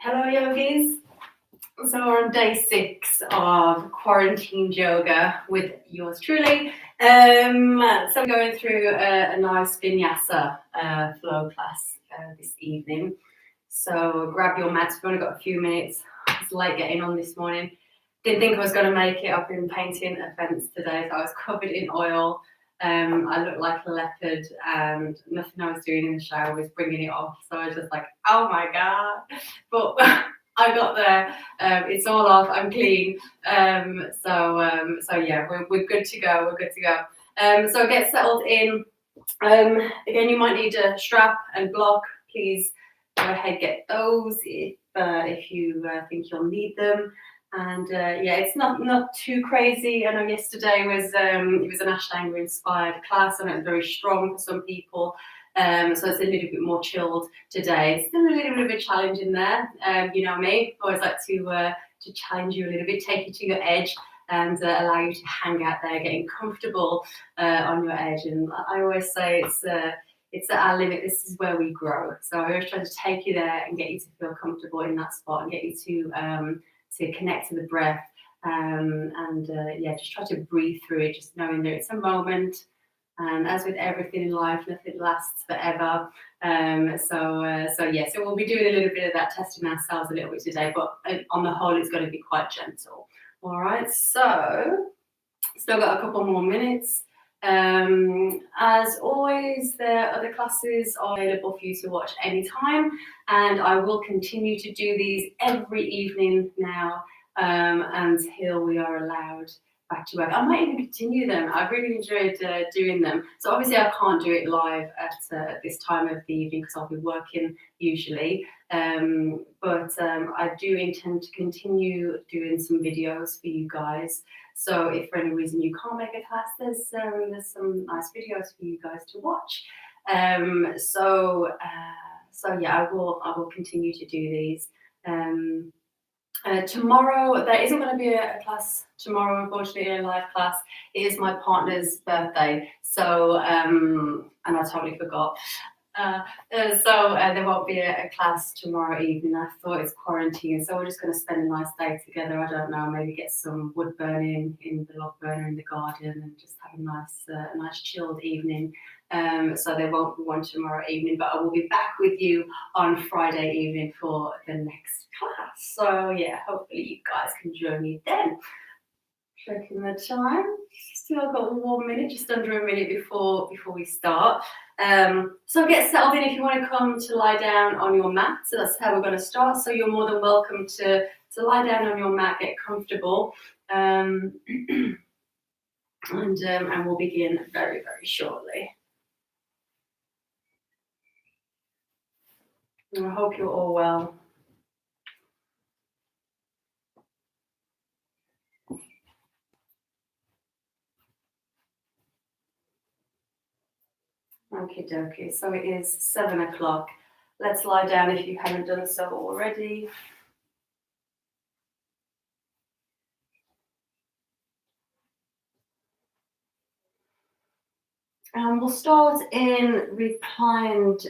Hello yogis. So we're on day 6 of quarantine yoga with yours truly. So we're going through a nice vinyasa flow class this evening. So grab your mats. We've only got a few minutes. It's late getting on this morning. Didn't think I was going to make it. I've been painting a fence today, so I was covered in oil. I looked like a leopard, and nothing I was doing in the shower was bringing it off. So I was just like, oh my god! But I got there. It's all off. I'm clean. So yeah, we're good to go. We're good to go. So get settled in. Again, you might need a strap and block. Please go ahead, get those if you think you'll need them. And yeah, it's not too crazy. I know yesterday was it was an Ashtanga inspired class, and it was very strong for some people. So it's a little bit more chilled today. Still a little bit of a challenge in there. You know me, I always like to challenge you a little bit, take you to your edge, and allow you to hang out there, getting comfortable on your edge. And I always say it's at our limit. This is where we grow. So I always try to take you there and get you to feel comfortable in that spot, and get you to connect to the breath, and yeah, just try to breathe through it, just knowing that it's a moment. And as with everything in life, nothing lasts forever. So we'll be doing a little bit of that, testing ourselves a little bit today, but on the whole, it's going to be quite gentle. All right, so still got a couple more minutes. As always, the other classes are available for you to watch anytime, and I will continue to do these every evening now until we are allowed back to work. I might even continue them. I've really enjoyed doing them. So obviously I can't do it live at this time of the evening because I'll be working usually. But I do intend to continue doing some videos for you guys. So if for any reason you can't make a class, there's some nice videos for you guys to watch. So yeah, I will continue to do these. Tomorrow, there isn't going to be a class tomorrow, unfortunately, a live class. It is my partner's birthday, so and I totally forgot. So there won't be a class tomorrow evening. I thought it's quarantine, so we're just going to spend a nice day together. I don't know, maybe get some wood burning in the log burner in the garden and just have a nice chilled evening. So there won't be one tomorrow evening, but I will be back with you on Friday evening for the next class. So yeah, hopefully you guys can join me then. Checking the time. Still got 1 minute, just under a minute before we start. So get settled in if you want to come to lie down on your mat. So that's how we're going to start. So you're more than welcome to lie down on your mat, get comfortable, and we'll begin very, very shortly. I hope you're all well. Okie dokie, so it is 7 o'clock. Let's lie down if you haven't done so already. We'll start in reclined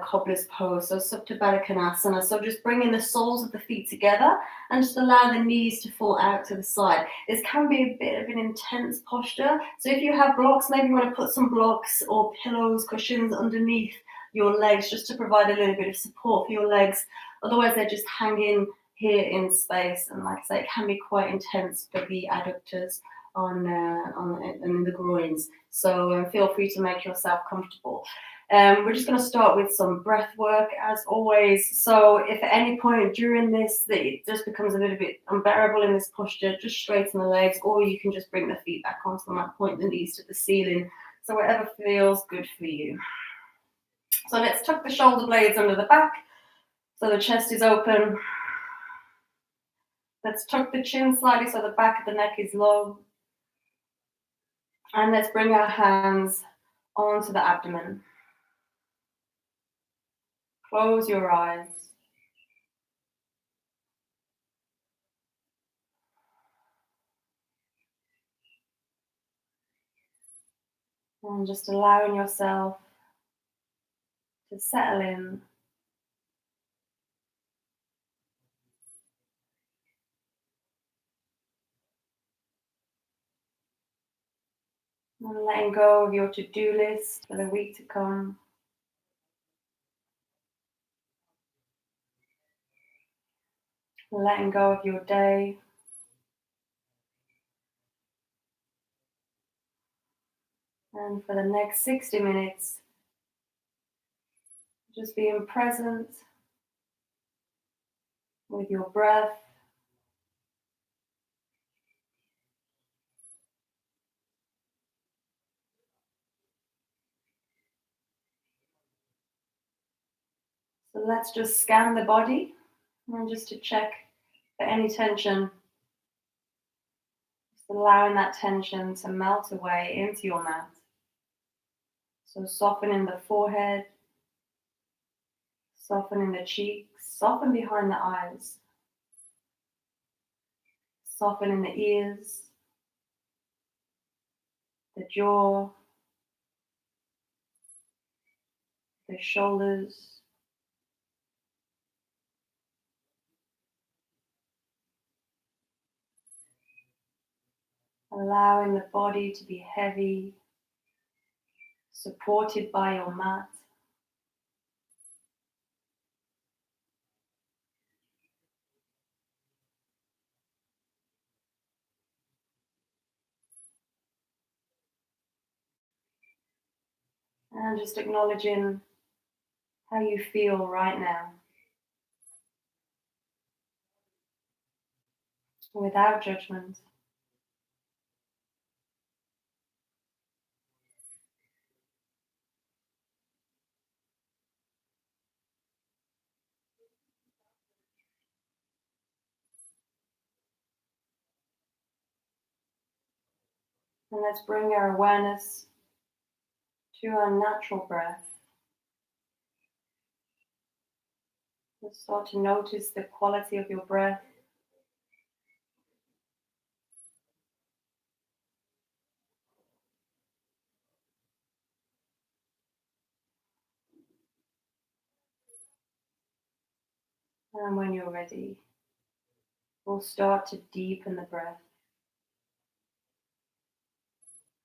cobbler's pose, so Supta Baddha Konasana. So just bringing the soles of the feet together and just allow the knees to fall out to the side. This can be a bit of an intense posture. So if you have blocks, maybe you want to put some blocks or pillows, cushions underneath your legs just to provide a little bit of support for your legs. Otherwise, they're just hanging here in space. And like I say, it can be quite intense for the adductors on the groins. So feel free to make yourself comfortable. We're just going to start with some breath work as always. So if at any point during this that it just becomes a little bit unbearable in this posture, just straighten the legs, or you can just bring the feet back onto the mat, point the knees to the ceiling. So whatever feels good for you. So let's tuck the shoulder blades under the back so the chest is open. Let's tuck the chin slightly so the back of the neck is low. And let's bring our hands onto the abdomen. Close your eyes. And just allowing yourself to settle in And letting go of your to-do list for the week to come. Letting go of your day. And for the next 60 minutes, just being present with your breath. So let's just scan the body and just to check for any tension. Just allowing that tension to melt away into your mat. So softening the forehead, softening the cheeks, soften behind the eyes, softening the ears, the jaw, the shoulders. Allowing the body to be heavy, supported by your mat. And just acknowledging how you feel right now, without judgment. And let's bring our awareness to our natural breath. Let's start to notice the quality of your breath. And when you're ready, we'll start to deepen the breath.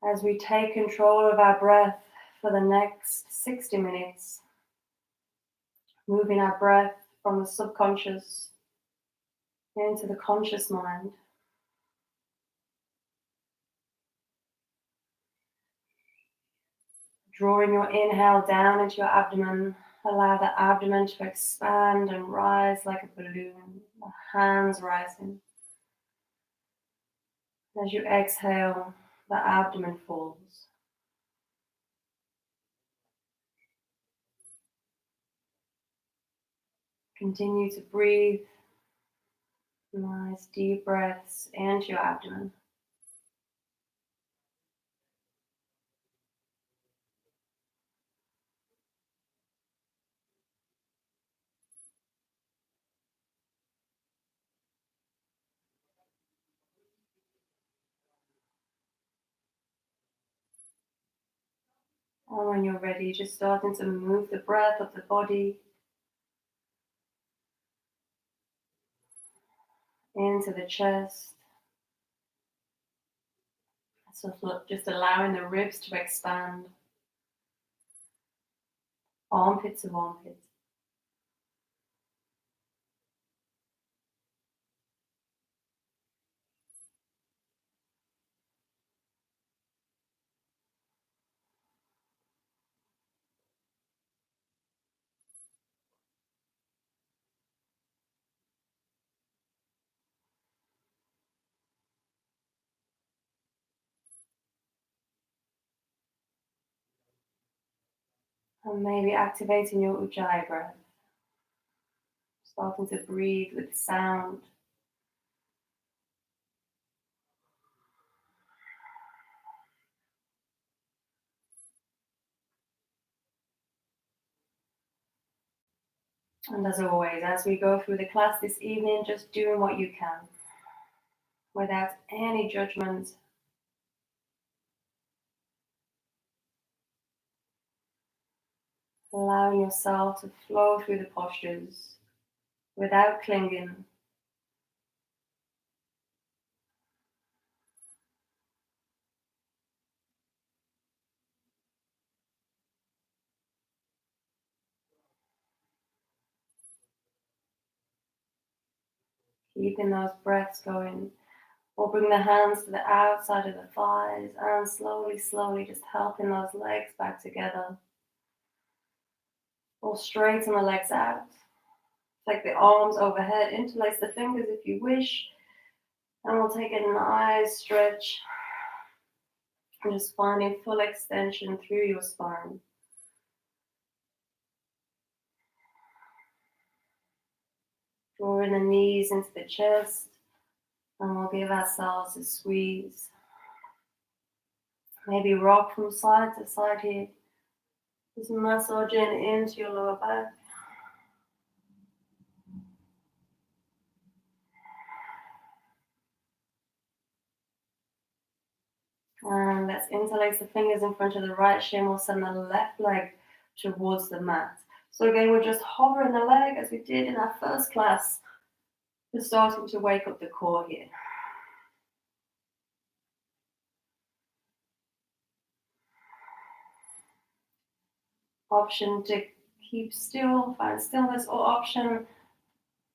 As we take control of our breath for the next 60 minutes, moving our breath from the subconscious into the conscious mind. Drawing your inhale down into your abdomen, allow the abdomen to expand and rise like a balloon, the hands rising. As you exhale, the abdomen falls. Continue to breathe nice deep breaths into your abdomen. And when you're ready, just starting to move the breath of the body into the chest. So just allowing the ribs to expand, armpit to armpit. And maybe activating your Ujjayi breath. Starting to breathe with sound. And as always, as we go through the class this evening, just doing what you can without any judgment. Allowing yourself to flow through the postures without clinging. Keeping those breaths going. Or bring the hands to the outside of the thighs and slowly, slowly just helping those legs back together. Or straighten the legs out. Take the arms overhead, interlace the fingers if you wish. And we'll take a nice stretch. And just finding full extension through your spine. Drawing the knees into the chest. And we'll give ourselves a squeeze. Maybe rock from side to side here. Just massaging into your lower back. And let's interlace the fingers in front of the right shin. We'll send the left leg towards the mat. So again, we're just hovering the leg as we did in our first class. We're starting to wake up the core here. Option to keep still, find stillness, or option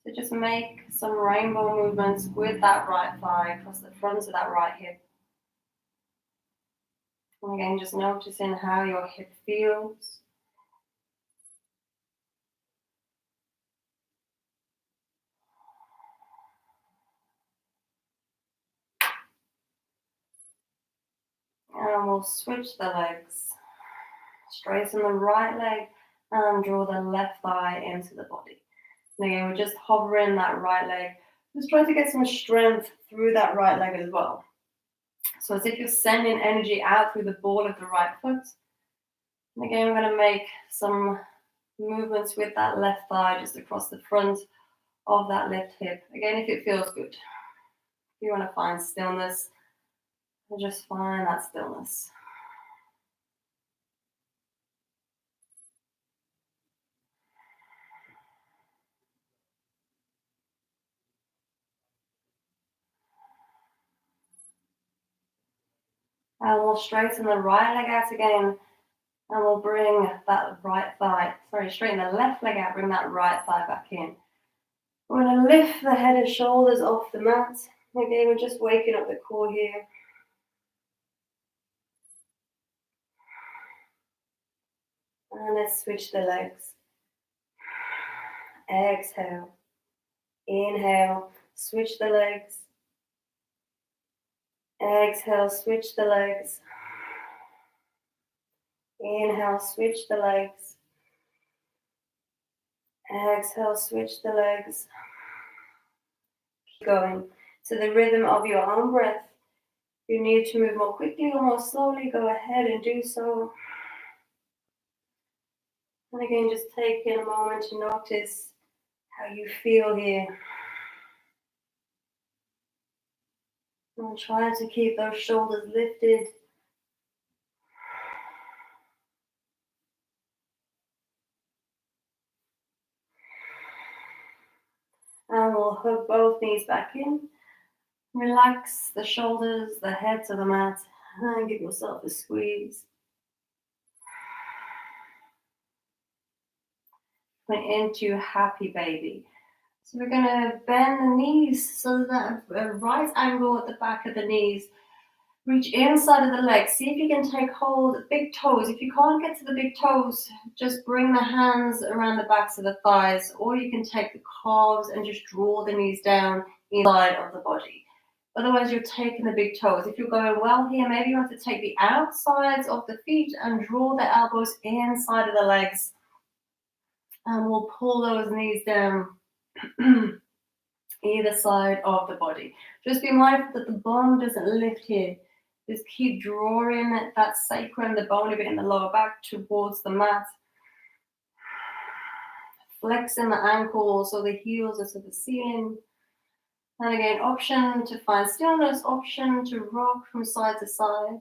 to just make some rainbow movements with that right thigh across the front of that right hip. And again, just noticing how your hip feels. And we'll switch the legs. Straighten the right leg and draw the left thigh into the body. And again, we're just hovering that right leg. Just try to get some strength through that right leg as well. So as if you're sending energy out through the ball of the right foot. And again, we're going to make some movements with that left thigh just across the front of that left hip. Again, if it feels good. If you want to find stillness, just find that stillness. And we'll straighten the right leg out again. And we'll bring that straighten the left leg out, bring that right thigh back in. We're going to lift the head and shoulders off the mat. Again, we're just waking up the core here. And let's switch the legs. Exhale. Inhale. Switch the legs. Exhale. Switch the legs. Inhale. Switch the legs. Exhale. Switch the legs. Keep going to the rhythm of your own breath. If you need to move more quickly or more slowly, go ahead and do so. And again, just taking a moment to notice how you feel here. And try to keep those shoulders lifted. And we'll hug both knees back in. Relax the shoulders, the head to the mat, and give yourself a squeeze. Went into happy baby. So we're going to bend the knees so that a right angle at the back of the knees. Reach inside of the legs. See if you can take hold of the big toes. If you can't get to the big toes, just bring the hands around the backs of the thighs, or you can take the calves and just draw the knees down inside of the body. Otherwise, you're taking the big toes. If you're going well here, maybe you want to take the outsides of the feet and draw the elbows inside of the legs. And we'll pull those knees down either side of the body. Just be mindful that the bum doesn't lift here. Just keep drawing that sacrum, the bony bit in the lower back, towards the mat. Flexing the ankles so the heels are to the ceiling. And again, option to find stillness, option to rock from side to side.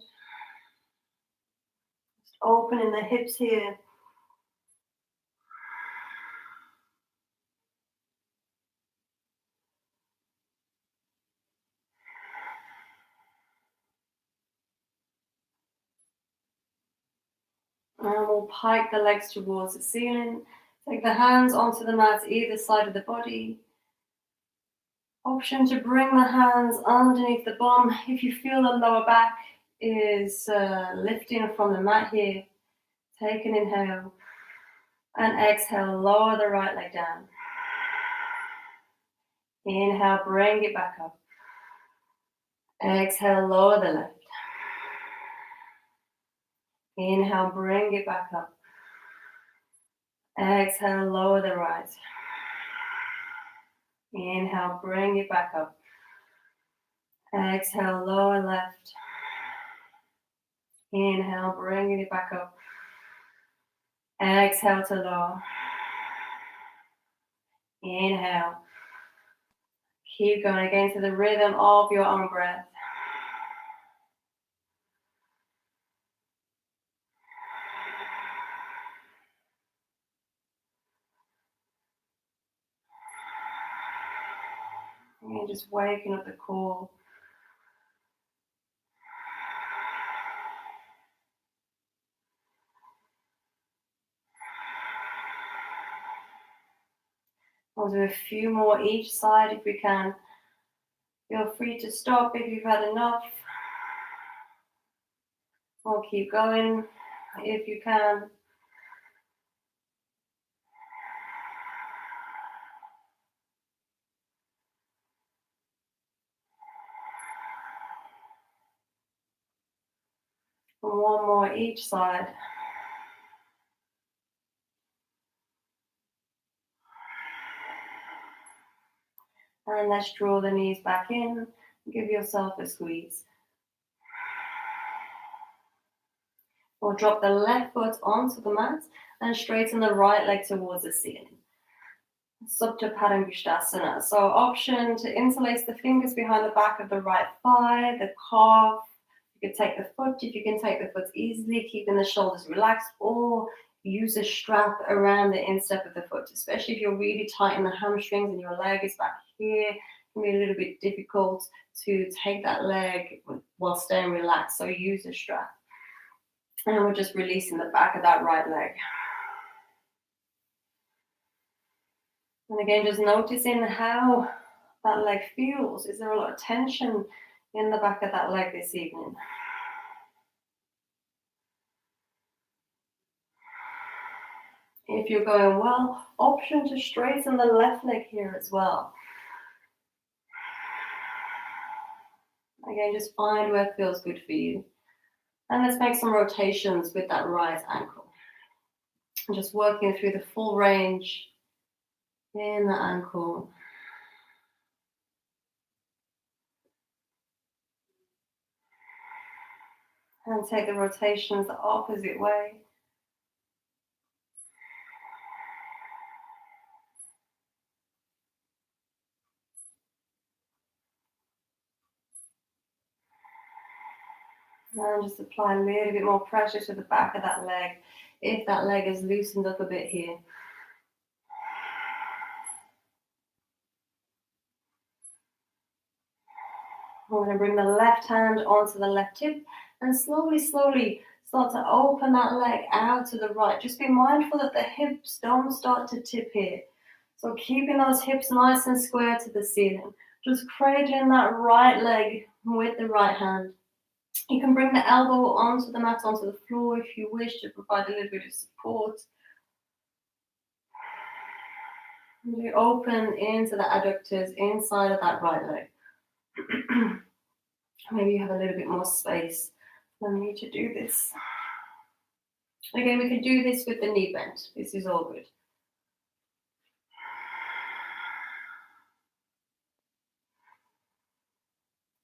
Just opening the hips here. And we'll pike the legs towards the ceiling. Take the hands onto the mat either side of the body. Option to bring the hands underneath the bum. If you feel the lower back is lifting from the mat here, take an inhale and exhale, lower the right leg down. Inhale, bring it back up. Exhale, lower the left. Inhale, bring it back up. Exhale, lower the right. Inhale, bring it back up. Exhale, lower left. Inhale, bringing it back up. Exhale to lower. Inhale. Keep going again to the rhythm of your own breath. And just waking up the core. We'll do a few more each side if we can. Feel free to stop if you've had enough. Or keep going if you can. And one more each side. And let's draw the knees back in. Give yourself a squeeze. Or drop the left foot onto the mat and straighten the right leg towards the ceiling. Supta Padangusthasana. So option to interlace the fingers behind the back of the right thigh, the calf. You can take the foot if you can take the foot easily, keeping the shoulders relaxed, or use a strap around the instep of the foot, especially if you're really tight in the hamstrings and your leg is back here. It can be a little bit difficult to take that leg while staying relaxed, so use a strap. And we're just releasing the back of that right leg. And again, just noticing how that leg feels. Is there a lot of tension in the back of that leg this evening? If you're going well, option to straighten the left leg here as well. Again, just find where it feels good for you. And let's make some rotations with that right ankle. Just working through the full range in the ankle. And take the rotations the opposite way. And just apply a little bit more pressure to the back of that leg, if that leg is loosened up a bit here. We're going to bring the left hand onto the left hip and slowly start to open that leg out to the right. Just be mindful that the hips don't start to tip here. So keeping those hips nice and square to the ceiling. Just cradling that right leg with the right hand. You can bring the elbow onto the mat, onto the floor if you wish to provide a little bit of support. And you open into the adductors inside of that right leg. Maybe you have a little bit more space than me to do this. Again, we can do this with the knee bent. This is all good.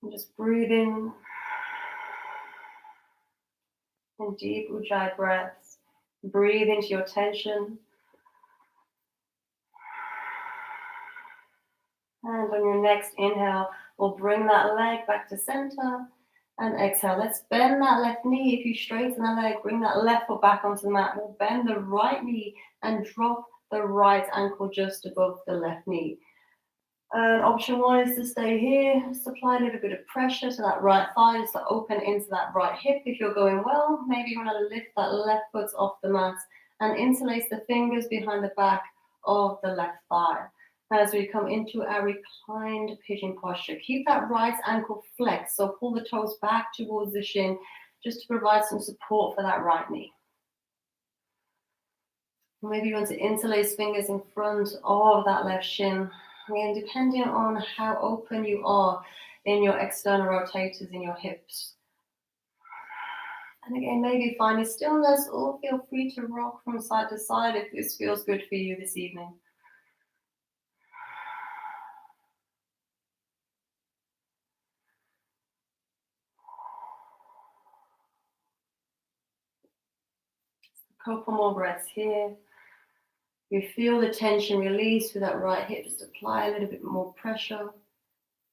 And just breathe in. And deep Ujjayi breaths. Breathe into your tension. And on your next inhale, we'll bring that leg back to center. And exhale. Let's bend that left knee. If you straighten the leg, bring that left foot back onto the mat. We'll bend the right knee and drop the right ankle just above the left knee. Option one is to stay here. Just apply a little bit of pressure to that right thigh, just to open into that right hip. If you're going well, maybe you want to lift that left foot off the mat and interlace the fingers behind the back of the left thigh. As we come into our reclined pigeon posture, keep that right ankle flexed. So pull the toes back towards the shin just to provide some support for that right knee. Maybe you want to interlace fingers in front of that left shin. Again, depending on how open you are in your external rotators in your hips. And again, maybe find a stillness or feel free to rock from side to side if this feels good for you this evening. A couple more breaths here. You feel the tension release through that right hip. Just apply a little bit more pressure.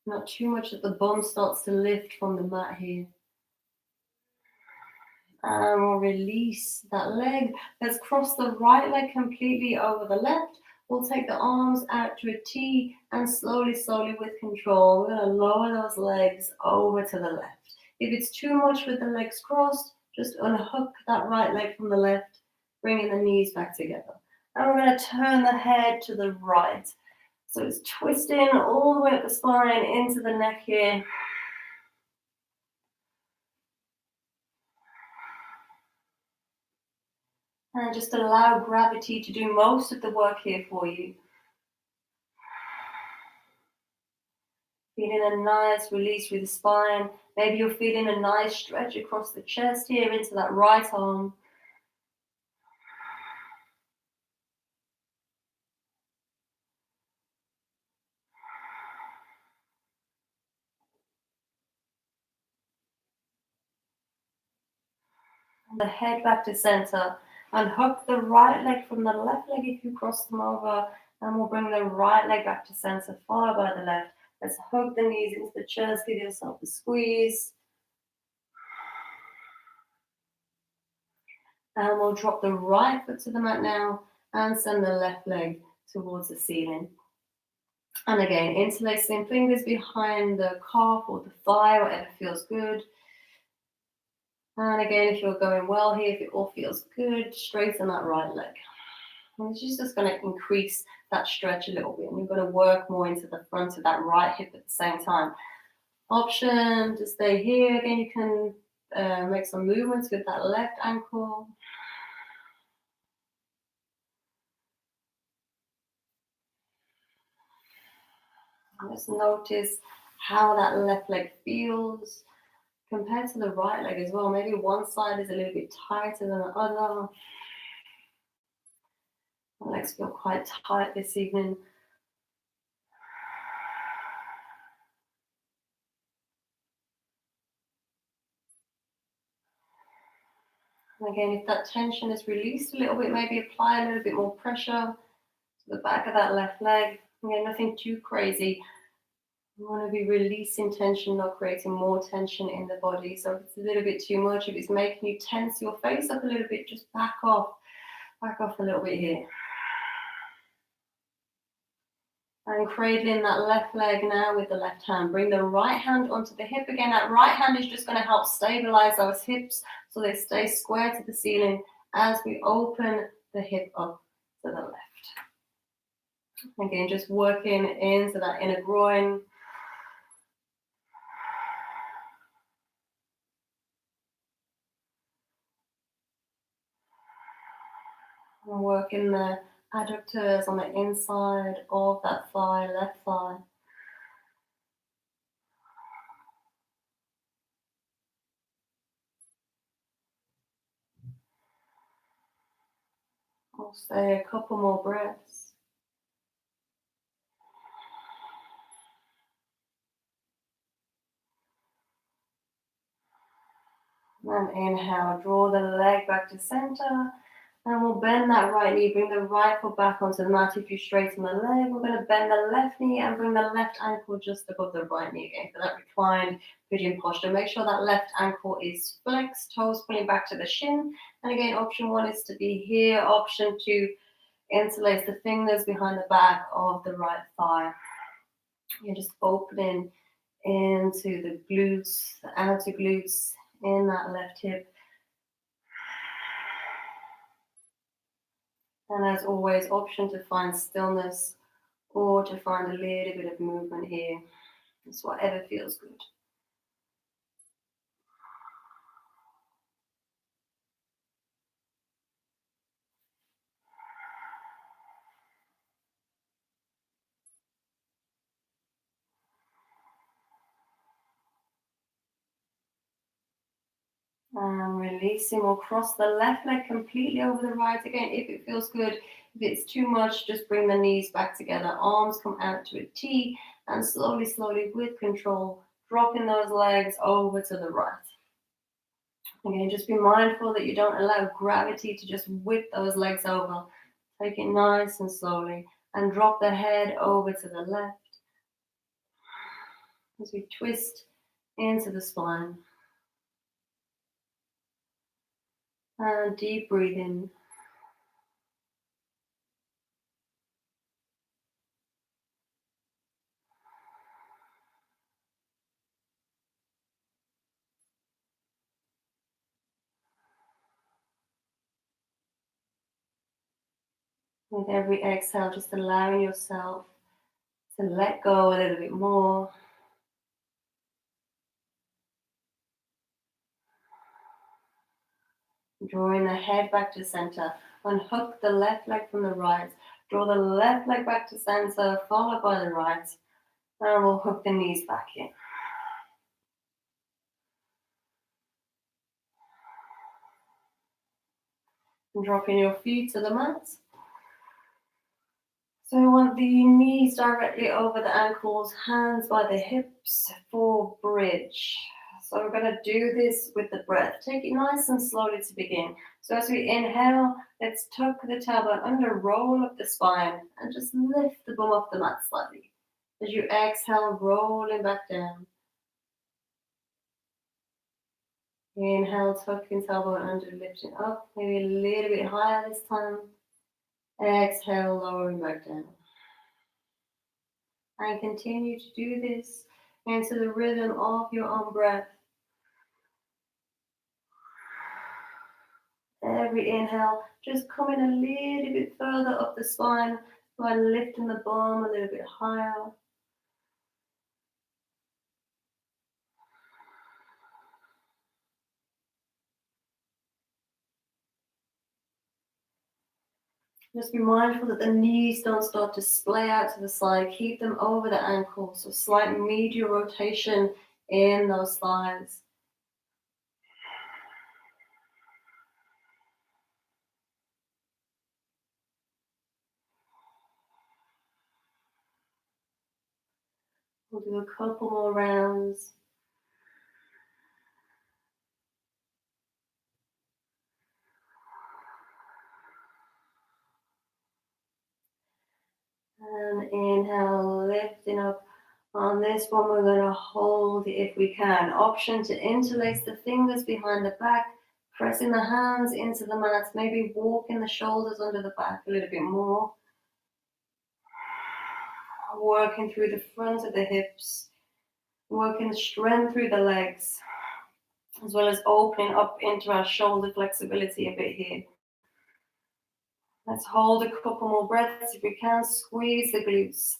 Not too much that the bum starts to lift from the mat here. And we'll release that leg. Let's cross the right leg completely over the left. We'll take the arms out to a T and slowly, slowly with control, we're going to lower those legs over to the left. If it's too much with the legs crossed, just unhook that right leg from the left, bringing the knees back together. And we're going to turn the head to the right. So it's twisting all the way up the spine into the neck here. And just allow gravity to do most of the work here for you. Feeling a nice release through the spine. Maybe you're feeling a nice stretch across the chest here into that right arm. The head back to center. Unhook the right leg from the left leg if you cross them over. And we'll bring the right leg back to center, followed by the left. Let's hook the knees into the chest, give yourself a squeeze. And we'll drop the right foot to the mat now and send the left leg towards the ceiling. And again, interlacing fingers behind the calf or the thigh, whatever feels good. And again, if you're going well here, if it all feels good, straighten that right leg. And it's just going to increase that stretch a little bit. And you're going to work more into the front of that right hip at the same time. Option to stay here. Again, you can make some movements with that left ankle. And just notice how that left leg feels compared to the right leg as well. Maybe one side is a little bit tighter than the other. My legs feel quite tight this evening. And again, if that tension is released a little bit, maybe apply a little bit more pressure to the back of that left leg. Again, nothing too crazy. You want to be releasing tension, not creating more tension in the body. So if it's a little bit too much, if it's making you tense your face up a little bit, just back off a little bit here. And cradling that left leg now with the left hand. Bring the right hand onto the hip again. That right hand is just going to help stabilize those hips so they stay square to the ceiling as we open the hip up to the left. Again, just working into that inner groin. And working the adductors on the inside of that thigh, left thigh. We'll stay a couple more breaths. And inhale, draw the leg back to center. And we'll bend that right knee, bring the right foot back onto the mat. If you straighten the leg, we're going to bend the left knee and bring the left ankle just above the right knee again for that reclined pigeon posture. Make sure that left ankle is flexed, toes pulling back to the shin. And again, option one is to be here. Option two, interlace the fingers behind the back of the right thigh. You're just opening into the glutes, the outer glutes in that left hip. And as always, option to find stillness or to find a little bit of movement here. It's whatever feels good. And releasing, we'll cross the left leg completely over the right again if it feels good. If it's too much, just bring the knees back together. Arms come out to a T, and slowly, slowly, with control, dropping those legs over to the right. Again, just be mindful that you don't allow gravity to just whip those legs over. Take it nice and slowly, and drop the head over to the left as we twist into the spine. And deep breathing. With every exhale, just allowing yourself to let go a little bit more. Drawing the head back to center. Unhook the left leg from the right. Draw the left leg back to center, followed by the right. And we'll hook the knees back in. And dropping your feet to the mat. So I want the knees directly over the ankles, hands by the hips for bridge. So we're going to do this with the breath. Take it nice and slowly to begin. So as we inhale, let's tuck the tailbone under, roll up the spine, and just lift the bum off the mat slightly. As you exhale, rolling back down. Inhale, tucking tailbone under, lifting up, maybe a little bit higher this time. Exhale, lowering back down. And continue to do this into the rhythm of your own breath. Every inhale, just coming a little bit further up the spine by lifting the bum a little bit higher. Just be mindful that the knees don't start to splay out to the side. Keep them over the ankles. So slight medial rotation in those thighs. We'll do a couple more rounds. And inhale, lifting up. On this one, we're going to hold if we can. Option to interlace the fingers behind the back, pressing the hands into the mat, maybe walking the shoulders under the back a little bit more. Working through the front of the hips, working strength through the legs, as well as opening up into our shoulder flexibility a bit here. Let's hold a couple more breaths if we can. Squeeze the glutes.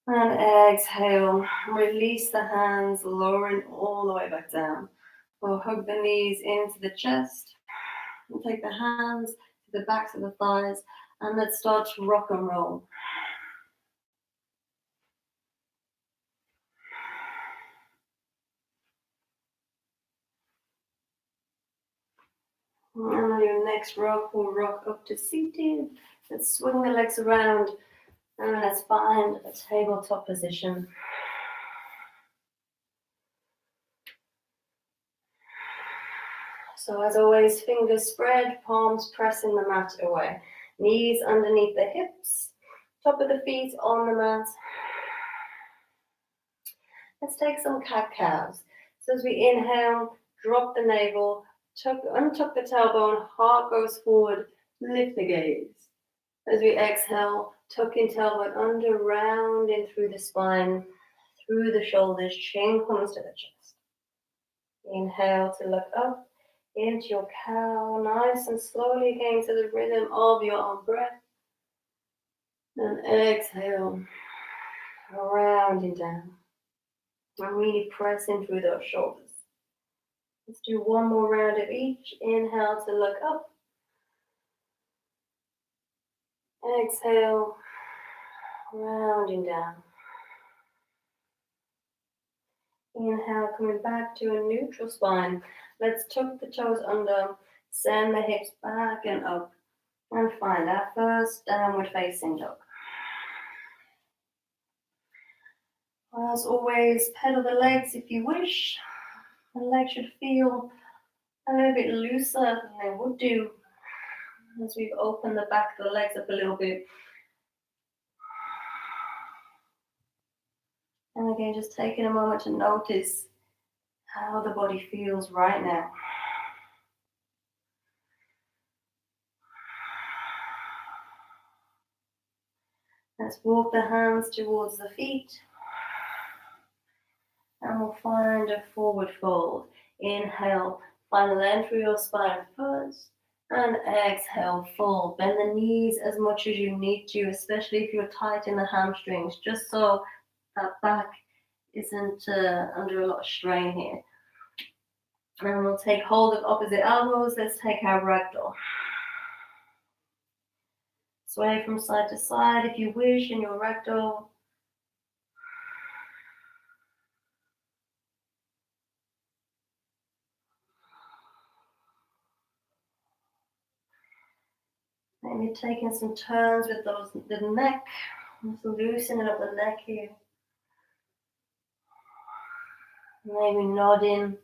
And exhale, release the hands, lowering all the way back down. We'll hug the knees into the chest. We'll take the hands to the backs of the thighs, and let's start to rock and roll. And on your next rock, we'll rock up to seated. Let's swing the legs around, and let's find a tabletop position. So as always, fingers spread, palms pressing the mat away. Knees underneath the hips, top of the feet on the mat. Let's take some cat-cows. So as we inhale, drop the navel, untuck the tailbone, heart goes forward, lift the gaze. As we exhale, tucking tailbone under, rounding through the spine, through the shoulders, chin comes to the chest. Inhale to look up. into your cow, nice and slowly again to the rhythm of your own breath. And exhale, rounding down. And really pressing through those shoulders. Let's do one more round of each. Inhale to look up. Exhale, rounding down. Inhale, coming back to a neutral spine. Let's tuck the toes under, send the hips back and up, and find our first downward facing dog. As always, pedal the legs if you wish. The legs should feel a little bit looser than they would do as we've opened the back of the legs up a little bit. And again, just taking a moment to notice how the body feels right now. Let's walk the hands towards the feet. And we'll find a forward fold. Inhale, find the length through your spine first. And exhale, fold. Bend the knees as much as you need to, especially if you're tight in the hamstrings, just so that back isn't under a lot of strain here. And we'll take hold of opposite elbows. Let's take our ragdoll. Sway from side to side if you wish in your ragdoll. Maybe taking some turns with the neck. Just loosening up the neck here. Maybe nodding.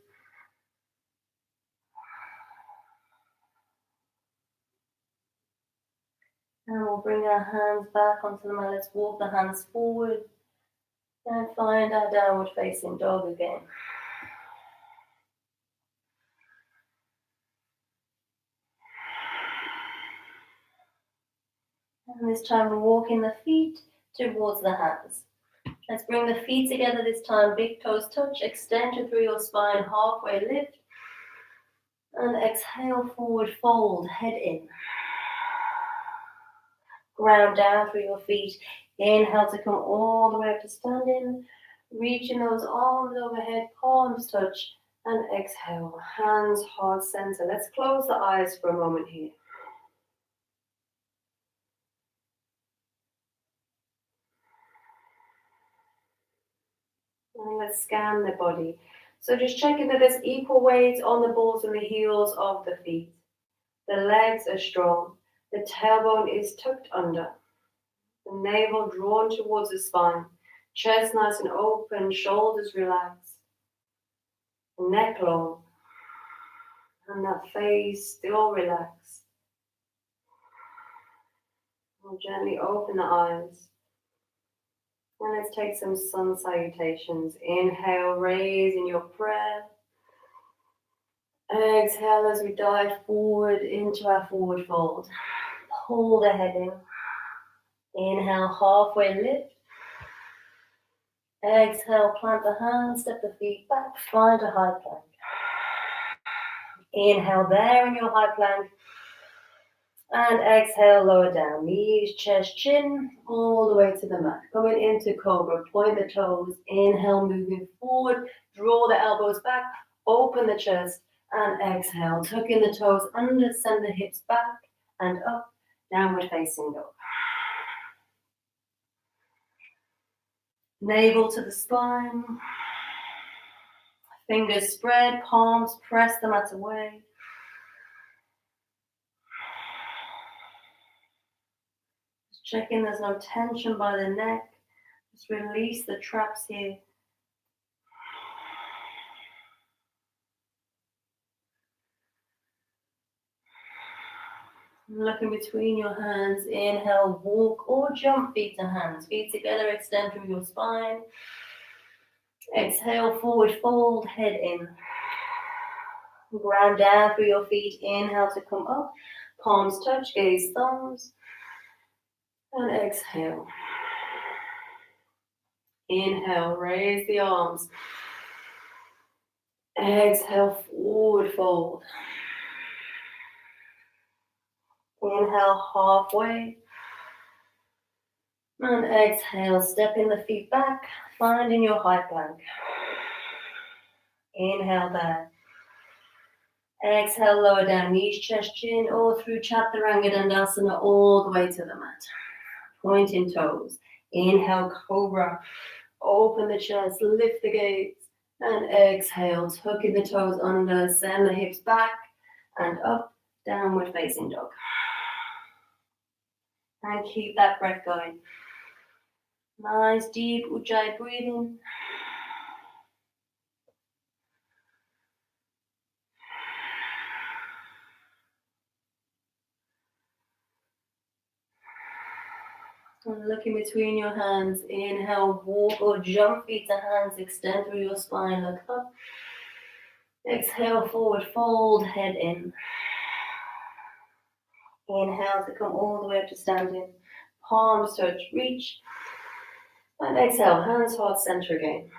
And we'll bring our hands back onto the mat. Let's walk the hands forward. And find our downward facing dog again. And this time we're walking the feet towards the hands. Let's bring the feet together this time. Big toes touch, extension through your spine, halfway lift. And exhale, forward fold, head in. Ground down through your feet. Inhale to come all the way up to standing. Reaching those arms overhead, palms touch. And exhale, hands heart center. Let's close the eyes for a moment here. And let's scan the body. So just checking that there's equal weight on the balls and the heels of the feet. The legs are strong. The tailbone is tucked under. The navel drawn towards the spine. Chest nice and open, shoulders relaxed. Neck long. And that face still relaxed. We'll gently open the eyes. And let's take some sun salutations. Inhale, raise in your breath. Exhale as we dive forward into our forward fold. Pull the head in. Inhale, halfway lift. Exhale, plant the hands, step the feet back, find a high plank. Inhale there in your high plank. And exhale, lower down. Knees, chest, chin, all the way to the mat. Coming into cobra, point the toes. Inhale, moving forward. Draw the elbows back, open the chest. And exhale, tuck in the toes under, send the hips back and up. Downward facing dog. Navel to the spine. Fingers spread, palms press the mat away. Just checking there's no tension by the neck. Just release the traps here. Looking between your hands, inhale, walk or jump feet to hands. Feet together, extend through your spine. Exhale, forward fold, head in. Ground down through your feet, inhale to come up. Palms touch, gaze thumbs. And exhale. Inhale, raise the arms. Exhale, forward fold. Inhale halfway. And exhale, stepping the feet back, finding your high plank. Inhale back. Exhale, lower down, knees, chest, chin, all through Chaturanga Dandasana, all the way to the mat. Pointing toes. Inhale, cobra. Open the chest, lift the gaze. And exhale, tucking the toes under, send the hips back and up, downward facing dog. And keep that breath going. Nice deep Ujjayi breathing. And looking between your hands, inhale, walk or jump feet to hands, extend through your spine, look up. Exhale, forward fold, head in. Inhale to come all the way up to standing. Palms touch, reach. And exhale, hands heart center again.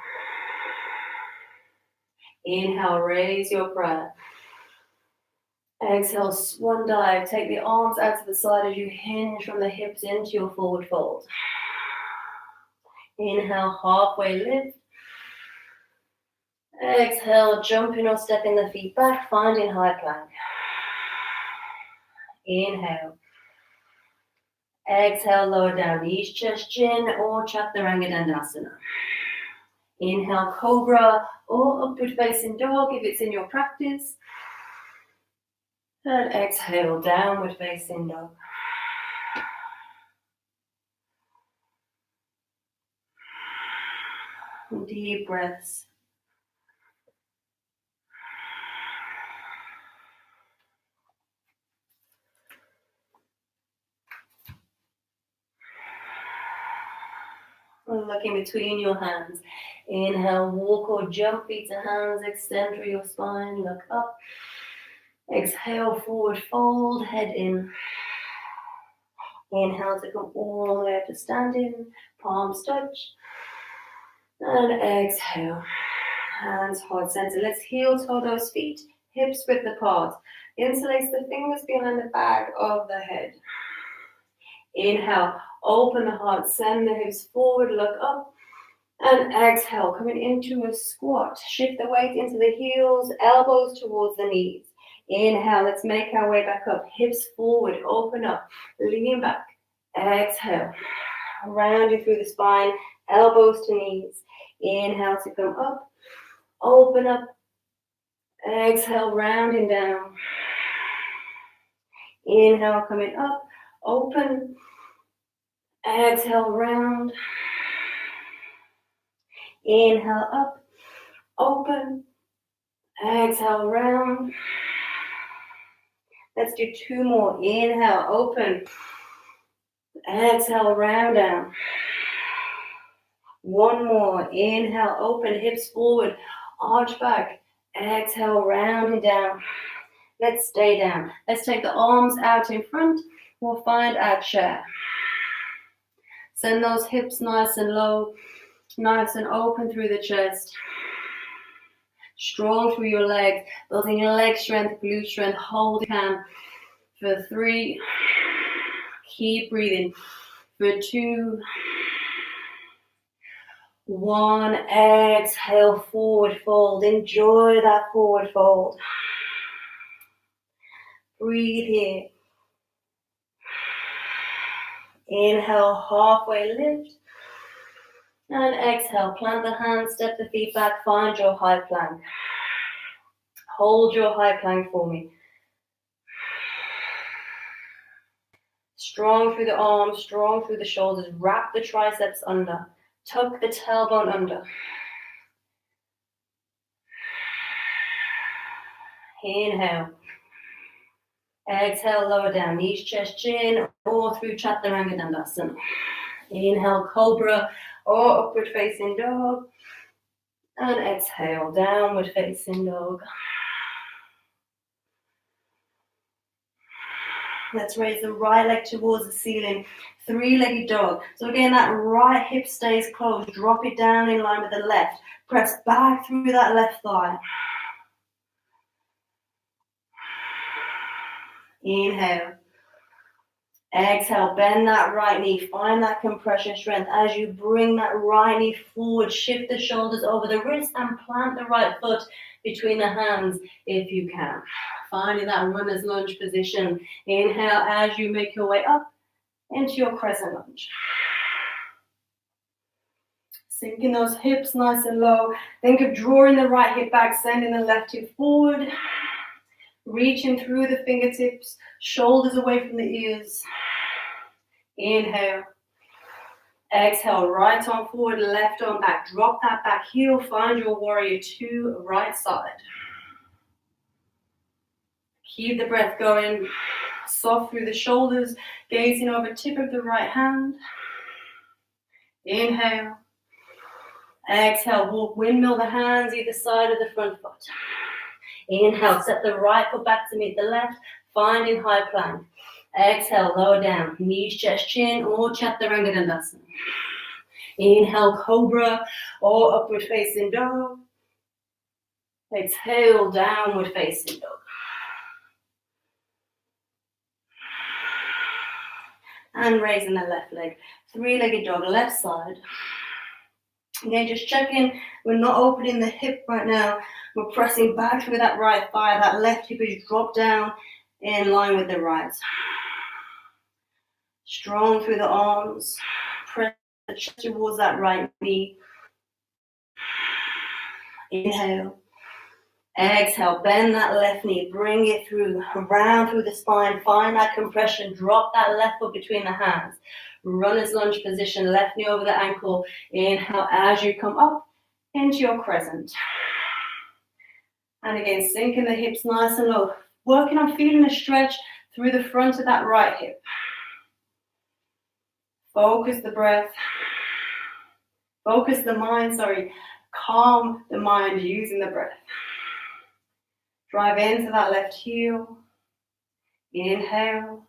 Inhale, raise your prayer. Exhale, swan dive. Take the arms out to the side as you hinge from the hips into your forward fold. Inhale, halfway lift. Exhale, jumping or stepping the feet back, finding high plank. Inhale. Exhale, lower down, knees, chest, chin, or Chaturanga Dandasana. Inhale, cobra or upward facing dog if it's in your practice. And exhale, downward facing dog. Deep breaths. And looking between your hands. Inhale, walk or jump feet to hands, extend through your spine, look up. Exhale, forward fold, head in. Inhale to come all the way up to standing, palms touch. And exhale, hands heart center. Let's heel toe those feet, hips width apart. Interlace the fingers behind the back of the head. Inhale, open the heart, send the hips forward, look up. And exhale, coming into a squat. Shift the weight into the heels, elbows towards the knees. Inhale, let's make our way back up. Hips forward, open up, lean back. Exhale, rounding through the spine, elbows to knees. Inhale to come up, open up. Exhale, rounding down. Inhale, coming up, open. Exhale, round. Inhale, up, open. Exhale, round. Let's do two more. Inhale, open. Exhale, round down. One more. Inhale, open, hips forward, arch back. Exhale, rounding down. Let's stay down. Let's take the arms out in front. We'll find our chair. Send those hips nice and low, nice and open through the chest. Strong through your legs, building leg strength, glute strength. Hold can for 3. Keep breathing for 2. 1. Exhale, forward fold. Enjoy that forward fold. Breathe here. Inhale, halfway lift. And exhale, plant the hands, step the feet back, find your high plank. Hold your high plank for me. Strong through the arms, strong through the shoulders. Wrap the triceps under. Tuck the tailbone under. Inhale. Exhale, lower down, knees, chest, chin, or through Chaturanga Dandasana. Inhale, cobra or upward facing dog. And exhale, downward facing dog. Let's raise the right leg towards the ceiling. 3-legged dog. So again, that right hip stays closed. Drop it down in line with the left. Press back through that left thigh. Inhale. Exhale, bend that right knee. Find that compression strength as you bring that right knee forward. Shift the shoulders over the wrist and plant the right foot between the hands if you can. Finding that runner's lunge position. Inhale as you make your way up into your crescent lunge. Sinking those hips nice and low. Think of drawing the right hip back, sending the left hip forward. Reaching through the fingertips, shoulders away from the ears. Inhale. Exhale, right arm forward, left arm back. Drop that back heel, find your warrior two, right side. Keep the breath going. Soft through the shoulders, gazing over tip of the right hand. Inhale. Exhale, walk, windmill the hands either side of the front foot. Inhale, set the right foot back to meet the left, finding high plank. Exhale, lower down, knees, chest, chin, or chaturanga dandasana. Inhale, cobra, or upward facing dog. Exhale, downward facing dog. And raising the left leg, three-legged dog, left side. Again, just checking, we're not opening the hip right now. We're pressing back through that right thigh. That left hip is dropped down in line with the right. Strong through the arms. Press the chest towards that right knee. Inhale. Exhale, bend that left knee. Bring it through, around through the spine. Find that compression. Drop that left foot between the hands. Runner's lunge position, left knee over the ankle. Inhale as you come up into your crescent. And again, sinking the hips nice and low. Working on feeling a stretch through the front of that right hip. Focus the breath. Focus the mind, calm the mind using the breath. Drive into that left heel. Inhale.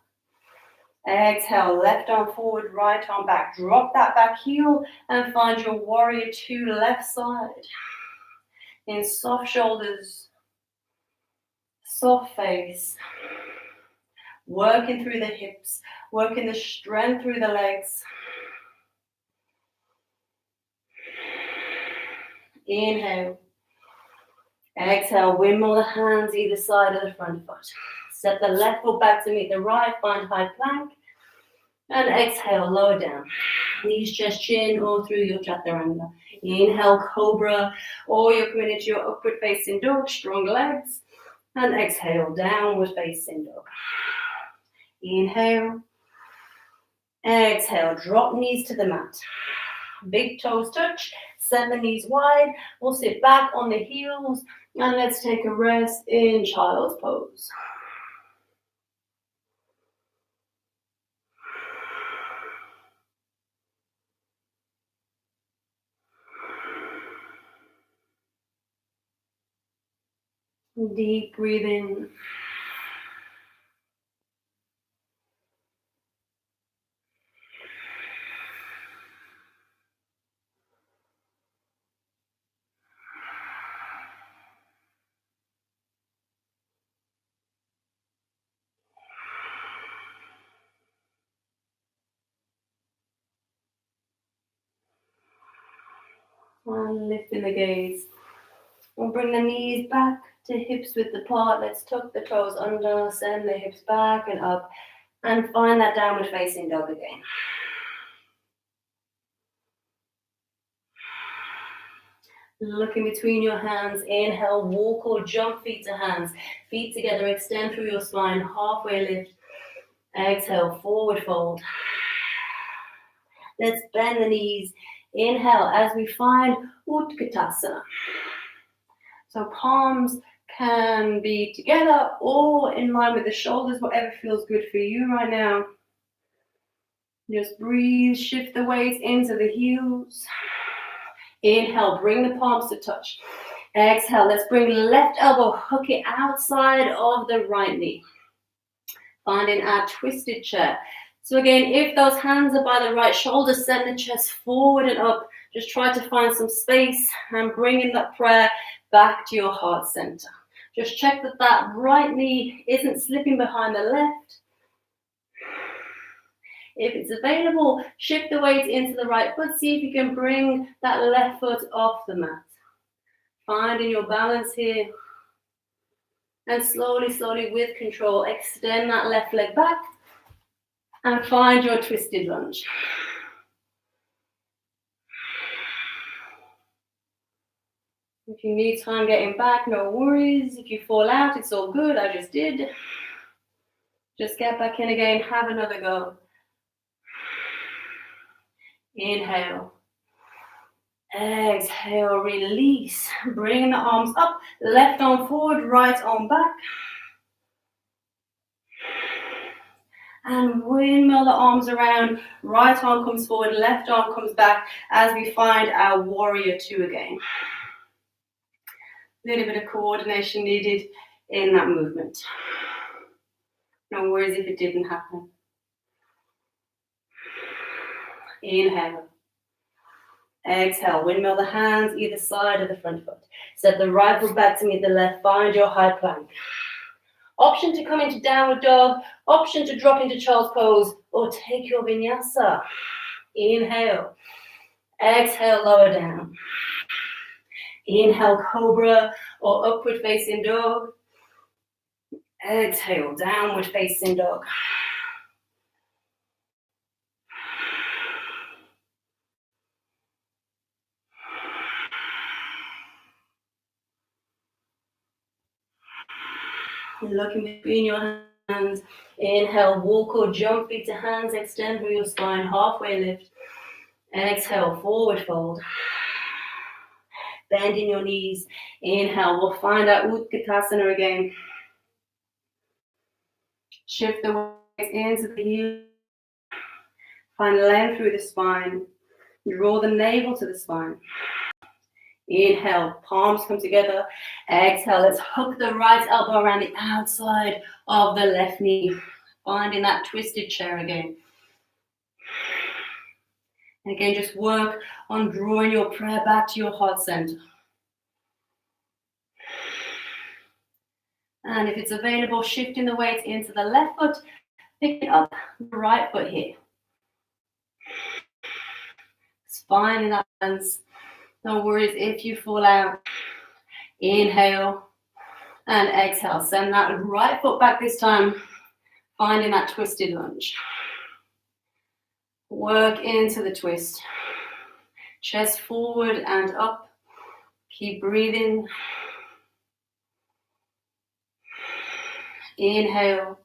Exhale, left arm forward, right arm back. Drop that back heel and find your warrior two, left side. In soft shoulders, soft face. Working through the hips, working the strength through the legs. Inhale. Exhale, windmill the hands either side of the front foot. Set the left foot back to meet the right, find high plank. And exhale, lower down. Knees, chest, chin, or through your chaturanga. Inhale, cobra, or you're coming into your upward facing dog, strong legs. And exhale, downward facing dog. Inhale. Exhale, drop knees to the mat. Big toes touch, send the knees wide. We'll sit back on the heels. And let's take a rest in child's pose. Deep breathing. And lifting the gaze. We'll bring the knees back to hips width apart. Let's tuck the toes under, send the hips back and up, and find that downward facing dog again. Looking between your hands, inhale, walk or jump feet to hands. Feet together, extend through your spine, halfway lift. Exhale, forward fold. Let's bend the knees. Inhale as we find Utkatasana. So palms can be together or in line with the shoulders, whatever feels good for you right now. Just breathe, shift the weight into the heels. Inhale, bring the palms to touch. Exhale, let's bring left elbow, hook it outside of the right knee. Finding our twisted chair. So again, if those hands are by the right shoulder, send the chest forward and up. Just try to find some space and bring in that prayer back to your heart center. Just check that that right knee isn't slipping behind the left. If it's available, shift the weight into the right foot. See if you can bring that left foot off the mat. Finding your balance here. And slowly, slowly, with control, extend that left leg back and find your twisted lunge. If you need time getting back, no worries. If you fall out, it's all good. I just did. Just get back in again. Have another go. Inhale. Exhale, release. Bring the arms up. Left arm forward, right arm back. And windmill the arms around. Right arm comes forward, left arm comes back as we find our warrior two again. A little bit of coordination needed in that movement. No worries if it didn't happen. Inhale. Exhale. Windmill the hands either side of the front foot. Step the right foot back to meet the left. Find your high plank. Option to come into downward dog. Option to drop into child's pose or take your vinyasa. Inhale. Exhale, lower down. Inhale, cobra or upward facing dog. Exhale, downward facing dog. Looking between your hands. Inhale, walk or jump feet to hands. Extend through your spine, halfway lift. Exhale, forward fold. Bending your knees. Inhale, we'll find our Utkatasana again. Shift the weight into the heel. Find length through the spine. Draw the navel to the spine. Inhale, palms come together. Exhale, let's hook the right elbow around the outside of the left knee. Finding that twisted chair again. And again, just work on drawing your prayer back to your heart center. And if it's available, shifting the weight into the left foot, picking up the right foot here. Spine in that balance. No worries if you fall out. Inhale and exhale. Send that right foot back this time. Finding that twisted lunge. Work into the twist. Chest forward and up. Keep breathing. Inhale.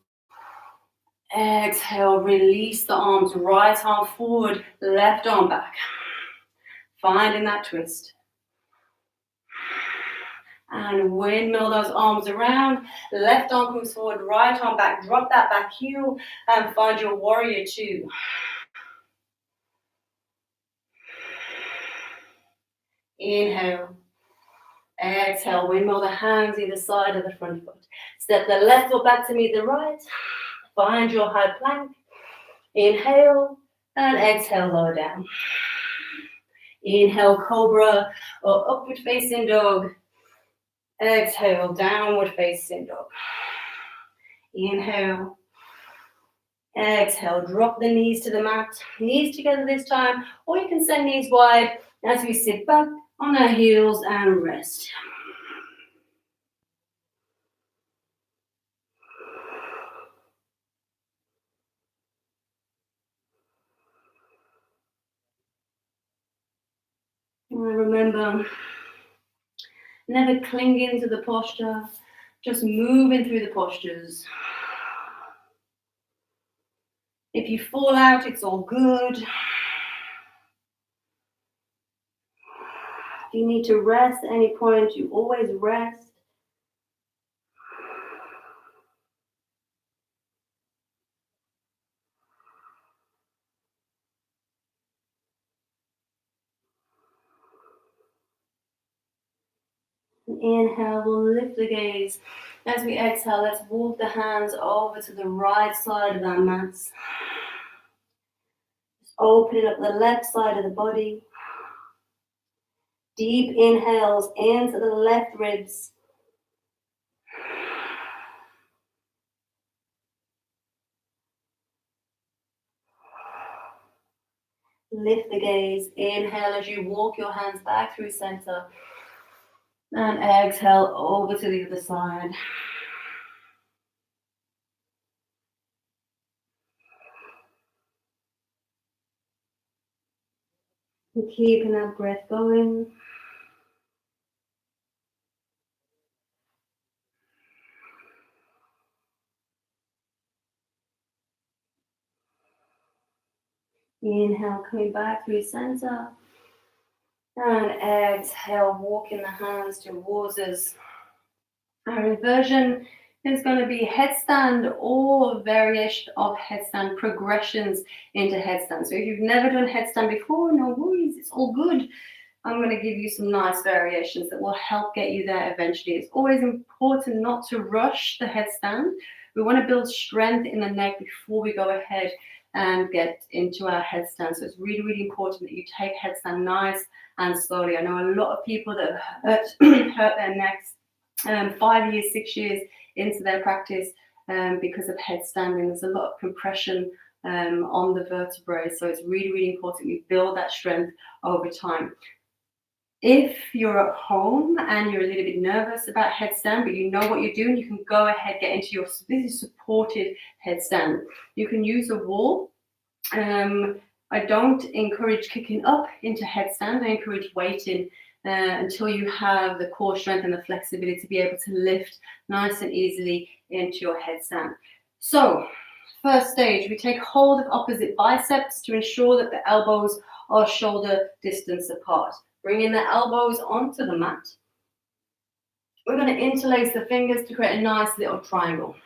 Exhale. Release the arms. Right arm forward. Left arm back. Finding that twist. And windmill those arms around. Left arm comes forward. Right arm back. Drop that back heel. And find your warrior two. Inhale. Exhale. Windmill the hands either side of the front foot. Step the left foot back to meet the right. Find your high plank. Inhale. And exhale, lower down. Inhale, cobra or upward facing dog. Exhale, downward facing dog. Inhale. Exhale, drop the knees to the mat. Knees together this time, or you can send knees wide as we sit back on our heels and rest. Remember, never clinging to the posture, just moving through the postures. If you fall out, it's all good. If you need to rest at any point, you always rest. Inhale, we'll lift the gaze. As we exhale, let's walk the hands over to the right side of our mats. Just opening up the left side of the body. Deep inhales into the left ribs. Lift the gaze. Inhale as you walk your hands back through center. And exhale over to the other side. And keeping that breath going. Inhale, coming back through center. And exhale, walking the hands towards us. Our inversion is going to be headstand or variation of headstand, progressions into headstand. So if you've never done headstand before, no worries, it's all good. I'm going to give you some nice variations that will help get you there eventually. It's always important not to rush the headstand. We want to build strength in the neck before we go ahead and get into our headstand. So it's really, really important that you take headstand nice and slowly. I know a lot of people that have hurt their necks 5 years, 6 years into their practice because of headstanding. There's a lot of compression on the vertebrae. So it's really, really important you build that strength over time. If you're at home and you're a little bit nervous about headstand, but you know what you're doing, you can go ahead, get into your, this is supported headstand. You can use a wall. I don't encourage kicking up into headstand. I encourage waiting until you have the core strength and the flexibility to be able to lift nice and easily into your headstand. So, first stage, we take hold of opposite biceps to ensure that the elbows are shoulder distance apart. Bringing the elbows onto the mat. We're going to interlace the fingers to create a nice little triangle.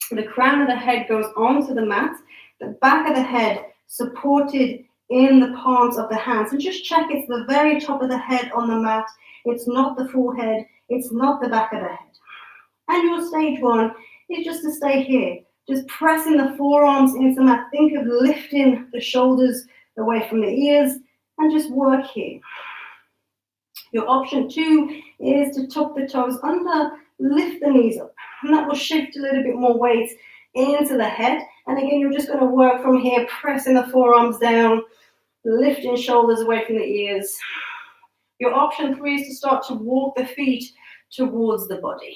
The crown of the head goes onto the mat, the back of the head supported in the palms of the hands. And just check it's the very top of the head on the mat. It's not the forehead. It's not the back of the head. And your stage one is just to stay here. Just pressing the forearms into the mat. Think of lifting the shoulders away from the ears and just work here. Your option 2 is to tuck the toes under, lift the knees up. And that will shift a little bit more weight into the head. And again, you're just going to work from here, pressing the forearms down, lifting shoulders away from the ears. Your option 3 is to start to walk the feet towards the body.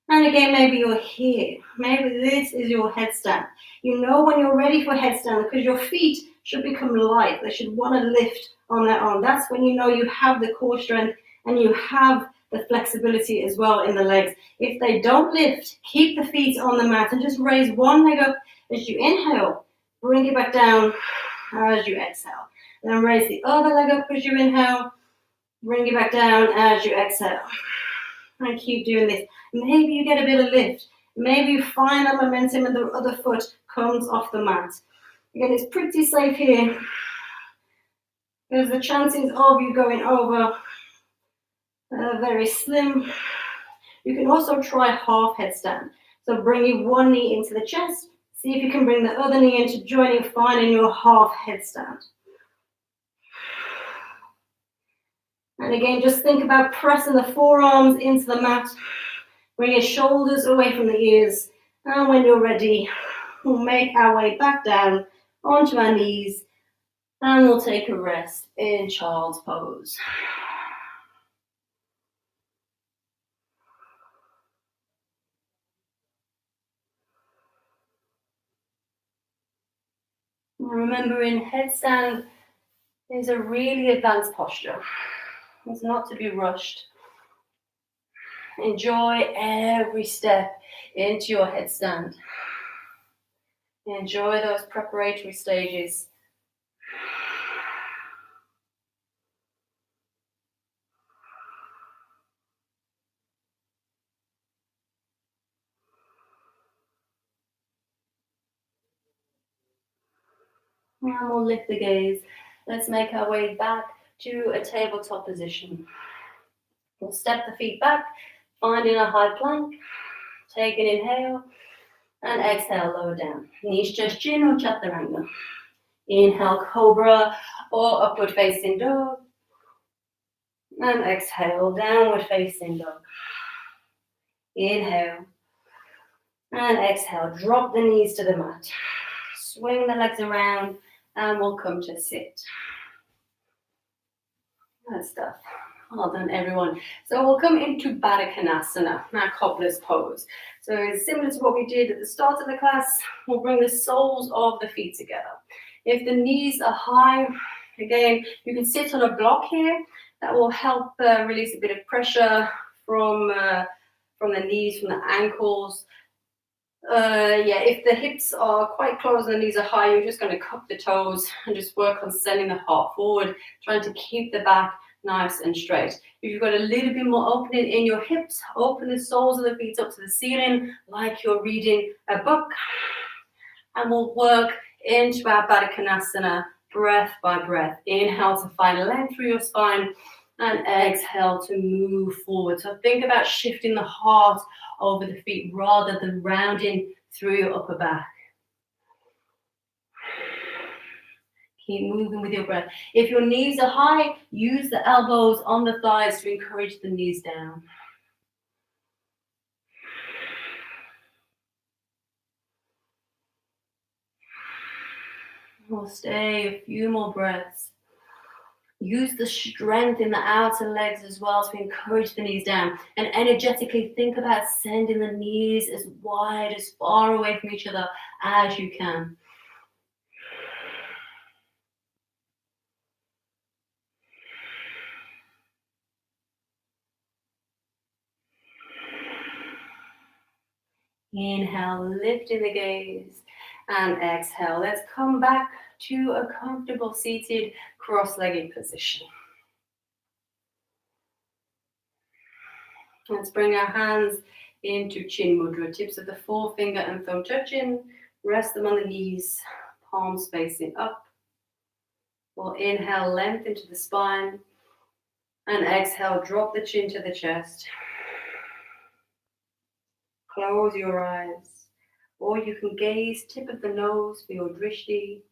And again, maybe you're here. Maybe this is your headstand. You know when you're ready for headstand because your feet should become light. They should want to lift on their own. That's when you know you have the core strength and you have the flexibility as well in the legs. If they don't lift, keep the feet on the mat and just raise one leg up as you inhale. Bring it back down as you exhale. Then raise the other leg up as you inhale. Bring it back down as you exhale. And keep doing this. Maybe you get a bit of lift. Maybe you find that momentum and the other foot comes off the mat. Again, it's pretty safe here. Because the chances of you going over are very slim. You can also try half headstand. So bringing one knee into the chest. See if you can bring the other knee into joining, finding your half headstand. And again, just think about pressing the forearms into the mat. Bring your shoulders away from the ears. And when you're ready, we'll make our way back down onto our knees. And we'll take a rest in child's pose. Remembering headstand is a really advanced posture. It's not to be rushed. Enjoy every step into your headstand. Enjoy those preparatory stages. And we'll lift the gaze. Let's make our way back to a tabletop position. We'll step the feet back, finding a high plank. Take an inhale and exhale, lower down. Knees just chin or chaturanga. Inhale, cobra or upward facing dog. And exhale, downward facing dog. Inhale and exhale. Drop the knees to the mat. Swing the legs around And we'll come to sit. Good stuff. Well done, everyone. So we'll come into Baddha Konasana, our cobbler's pose. So it's similar to what we did at the start of the class. We'll bring the soles of the feet together. If the knees are high, again, you can sit on a block here. That will help release a bit of pressure from the knees, from the ankles. If the hips are quite close and the knees are high, you're just going to cup the toes and just work on sending the heart forward, trying to keep the back nice and straight. If you've got a little bit more opening in your hips, open the soles of the feet up to the ceiling like you're reading a book. And we'll work into our Baddha Konasana, breath by breath. Inhale to find length through your spine and exhale to move forward. So think about shifting the heart over the feet rather than rounding through your upper back. Keep moving with your breath. If your knees are high, use the elbows on the thighs to encourage the knees down. We'll stay a few more breaths. Use the strength in the outer legs as well to encourage the knees down. And energetically think about sending the knees as wide, as far away from each other as you can. Inhale, lifting the gaze, and exhale. Let's come back to a comfortable seated cross-legged position. Let's bring our hands into chin mudra, tips of the forefinger and thumb touching. Rest them on the knees, palms facing up. We'll inhale, length into the spine, and exhale, drop the chin to the chest. Close your eyes, or you can gaze tip of the nose for your drishti.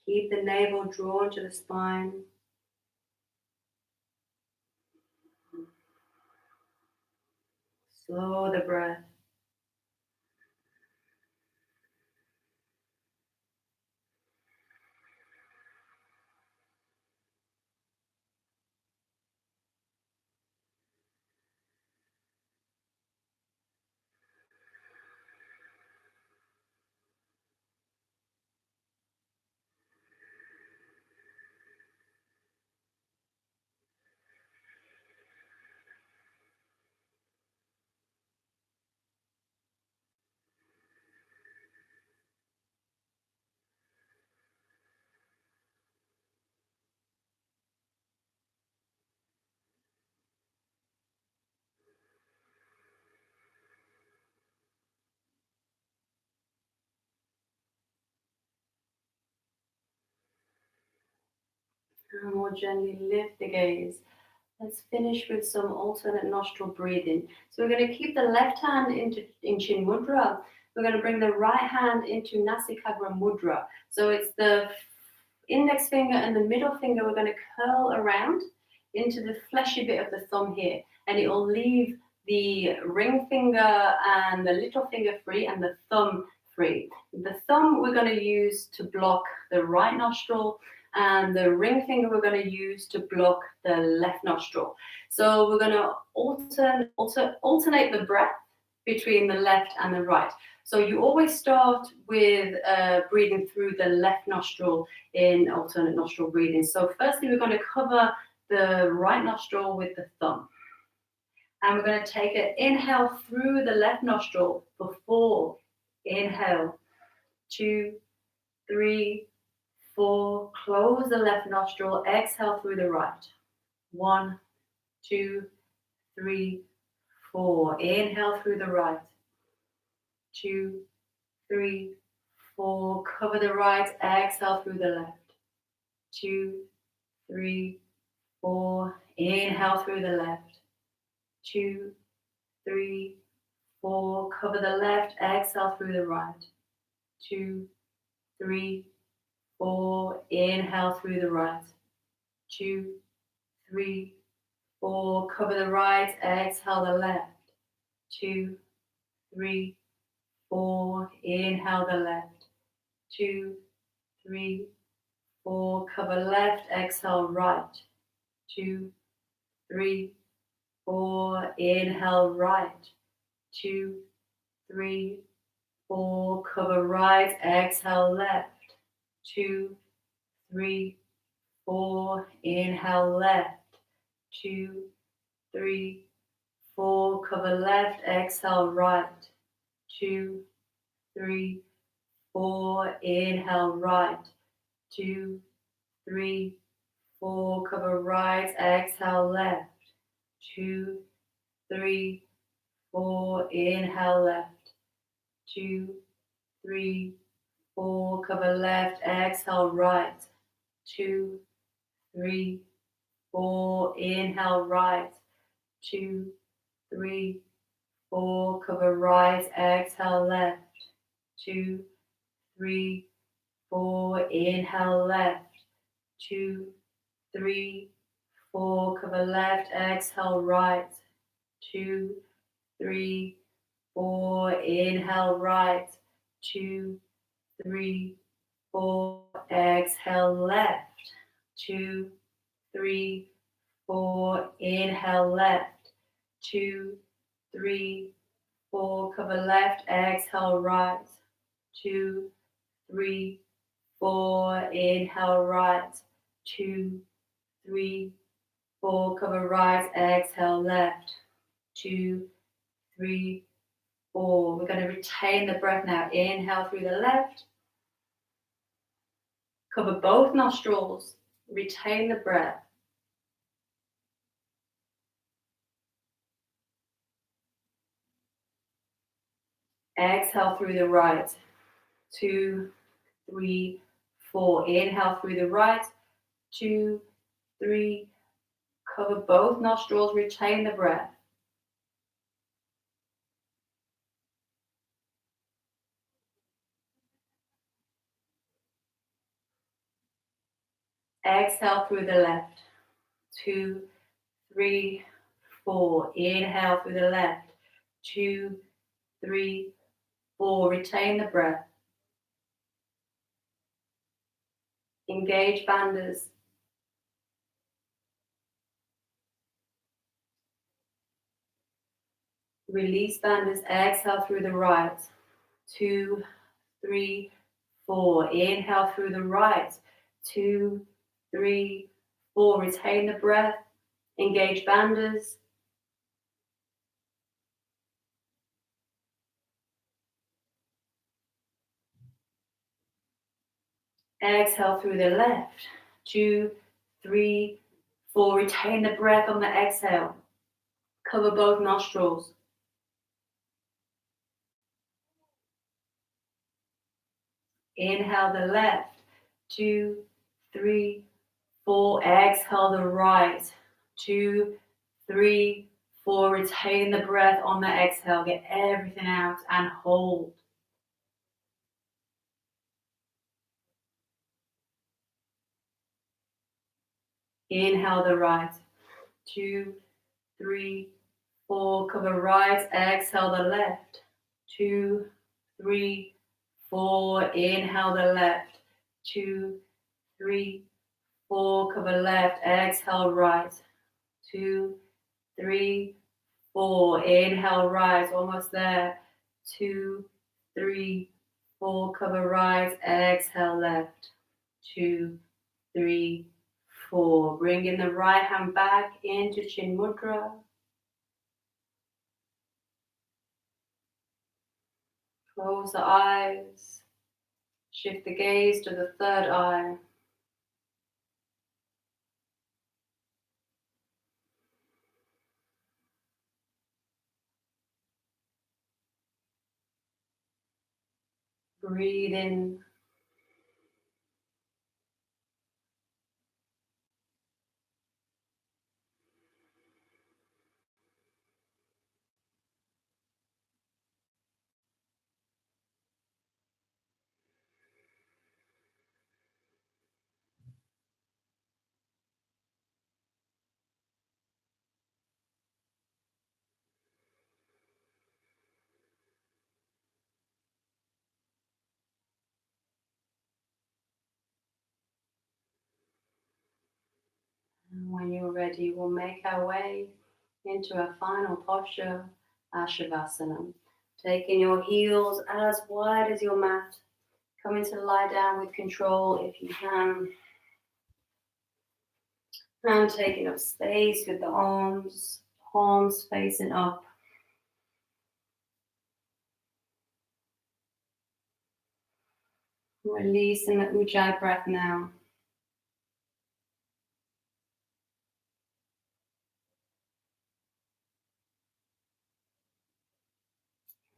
Keep the navel drawn to the spine. Slow the breath. And more gently lift the gaze. Let's finish with some alternate nostril breathing. So we're going to keep the left hand in Chin Mudra. We're going to bring the right hand into Nasikagra Mudra. So it's the index finger and the middle finger we're going to curl around into the fleshy bit of the thumb here. And it will leave the ring finger and the little finger free and the thumb free. The thumb we're going to use to block the right nostril, and the ring finger we're going to use to block the left nostril. So we're going to alternate the breath between the left and the right. So you always start with breathing through the left nostril in alternate nostril breathing. So firstly, we're going to cover the right nostril with the thumb. And we're going to take an inhale through the left nostril for 4. Inhale, 2, 3, 4, close the left nostril, exhale through the right. 1, 2, 3, 4. Inhale through the right. 2, 3, 4. Cover the right, exhale through the left. 2, 3, 4. Inhale through the left. 2, 3, 4. Cover the left. Exhale through the right. 2, 3, 4. Inhale through the right. 2, 3, 4. Cover the right. Exhale the left. 2, 3, 4. Inhale the left. 2, 3, 4. Cover left. Exhale right. 2, 3, 4. Inhale right. 2, 3, 4. Cover right. Exhale left. 2, 3, 4. Inhale left. 2, 3, 4. Cover left. Exhale right. 2, 3, 4. Inhale right. 2, 3, 4. Cover right. Exhale left. 2, 3, 4. Inhale left. 2, 3, 4. Cover left. Exhale right. 2, 3, 4. Inhale right. 2, 3, 4. Cover right. Exhale left. 2, 3, 4. Inhale left. 2, 3, 4. Cover left. Exhale right. 2, 3, 4. Inhale right. 2, 3, 4. Exhale left. 2, 3, 4. Inhale left. 2, 3, 4. Cover left. Exhale right. 2, 3, 4. Inhale right. 2, 3, 4. Cover right. Exhale left. 2, 3, 4. We're going to retain the breath now. Inhale through the left. Cover both nostrils. Retain the breath. Exhale through the right. 2, 3, 4. Inhale through the right. 2, 3. Cover both nostrils. Retain the breath. Exhale through the left. 2, 3, 4. Inhale through the left. 2, 3, 4. Retain the breath. Engage bandhas. Release bandhas. Exhale through the right. 2, 3, 4. Inhale through the right. 2, 3, 4. Retain the breath. Engage bandhas. Exhale through the left. 2, 3, 4. Retain the breath on the exhale. Cover both nostrils. Inhale the left. 2, 3, 4. Exhale the right. 2, 3, 4. Retain the breath on the exhale. Get everything out and hold. Inhale the right. 2, 3, 4. Cover right. Exhale the left. 2, 3, 4. Inhale the left. 2, 3, 4. Cover left. Exhale right. 2, 3, 4. Inhale right. Almost there. 2, 3, 4. Cover right. Exhale left. 2, 3, 4. Bring in the right hand back into Chin Mudra. Close the eyes. Shift the gaze to the third eye. Breathe in. When you're ready, we'll make our way into a final posture, Shavasana. Taking your heels as wide as your mat. Coming to lie down with control if you can. And taking up space with the arms, palms facing up. Releasing the Ujjayi breath now.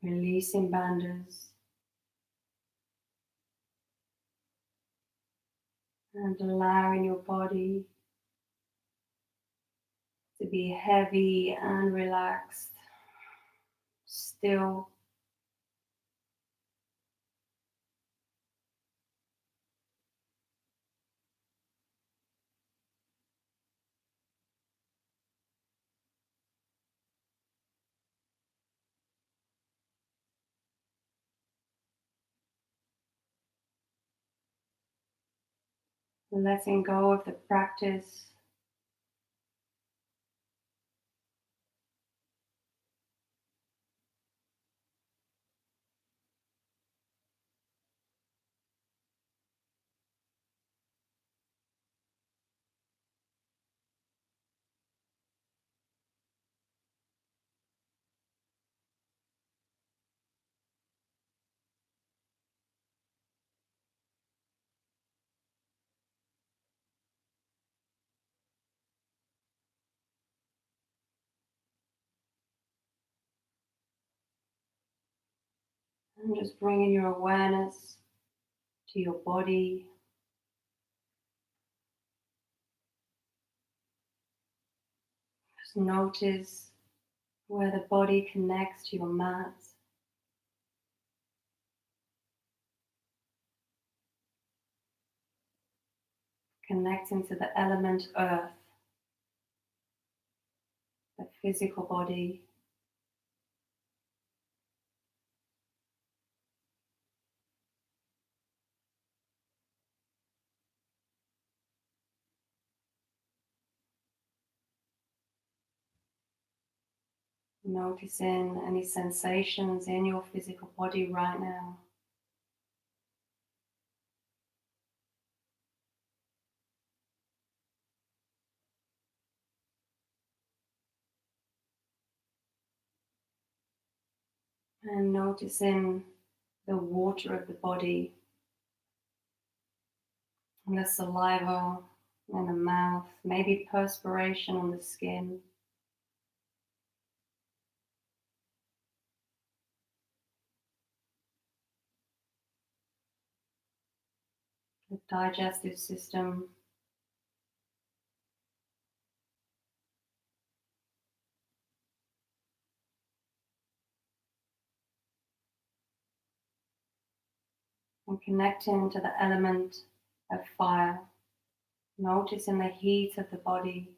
Releasing bandhas. And allowing your body to be heavy and relaxed, still. Letting go of the practice. And just bringing your awareness to your body. Just notice where the body connects to your mat. Connecting to the element earth, the physical body. Noticing any sensations in your physical body right now. And noticing the water of the body, and the saliva in the mouth, maybe perspiration on the skin. The digestive system. And connecting to the element of fire. Noticing the heat of the body.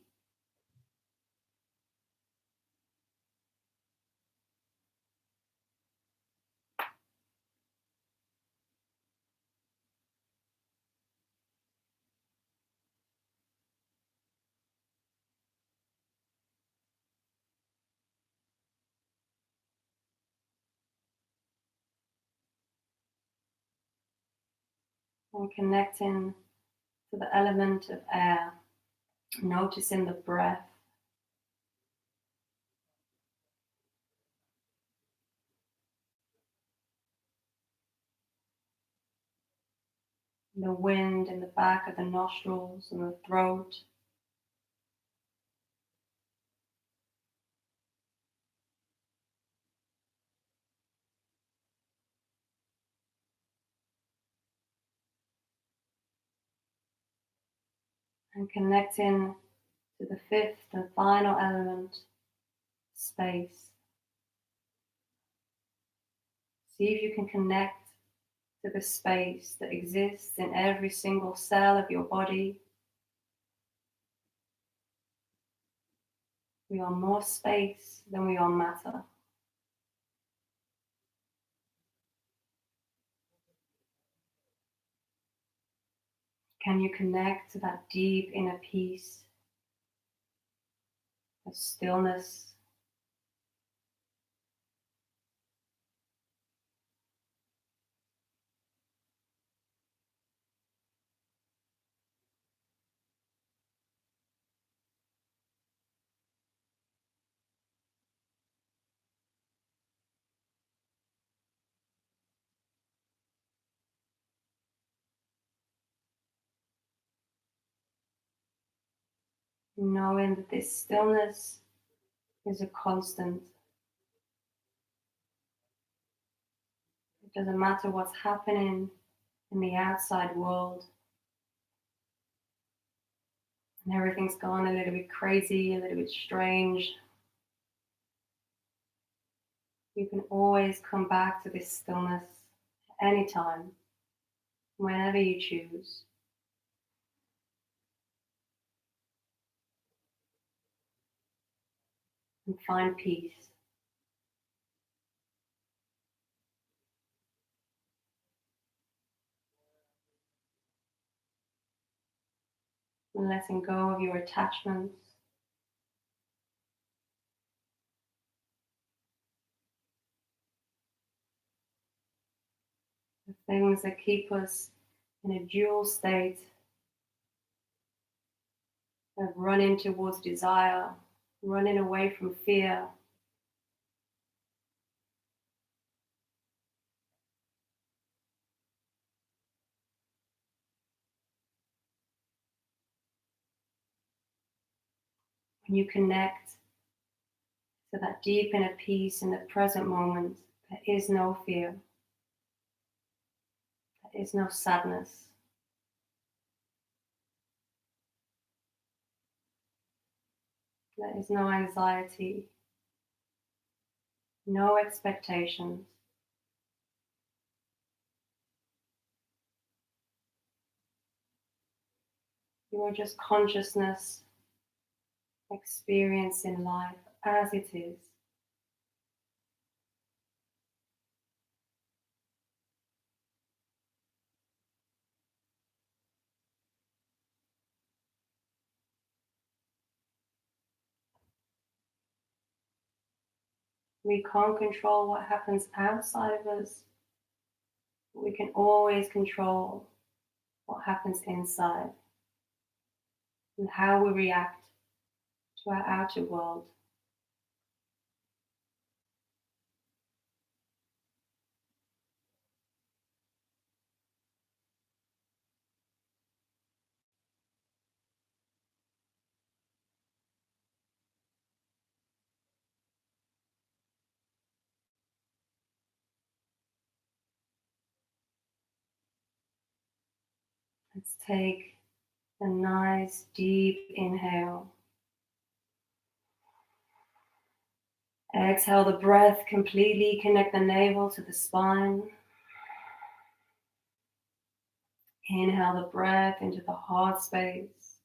And connecting to the element of air. Noticing the breath. The wind in the back of the nostrils and the throat. And connecting to the fifth and final element, space. See if you can connect to the space that exists in every single cell of your body. We are more space than we are matter. Can you connect to that deep inner peace of stillness. Knowing that this stillness is a constant. It doesn't matter what's happening in the outside world. And everything's gone a little bit crazy, a little bit strange. You can always come back to this stillness anytime, whenever you choose. And find peace. And letting go of your attachments. The things that keep us in a dual state of running towards desire, running away from fear. When you connect to that deep inner peace in the present moment, there is no fear. There is no sadness. There is no anxiety. No expectations. You are just consciousness experiencing life as it is. We can't control what happens outside of us, but we can always control what happens inside and how we react to our outer world. Let's take a nice deep inhale. Exhale the breath, completely connect the navel to the spine. Inhale the breath into the heart space.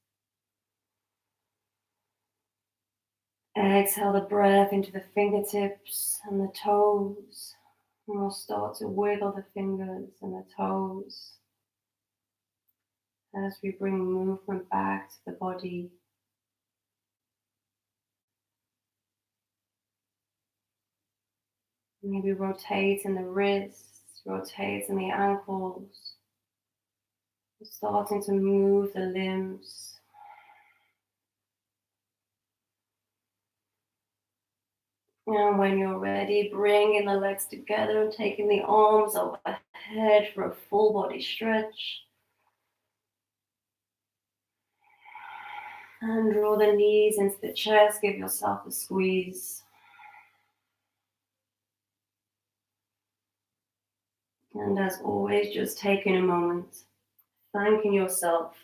Exhale the breath into the fingertips and the toes. And we'll start to wiggle the fingers and the toes as we bring movement back to the body. Maybe rotating the wrists, rotating the ankles. Starting to move the limbs. And when you're ready, bringing the legs together and taking the arms overhead for a full body stretch. And draw the knees into the chest, give yourself a squeeze. And as always, just taking a moment, thanking yourself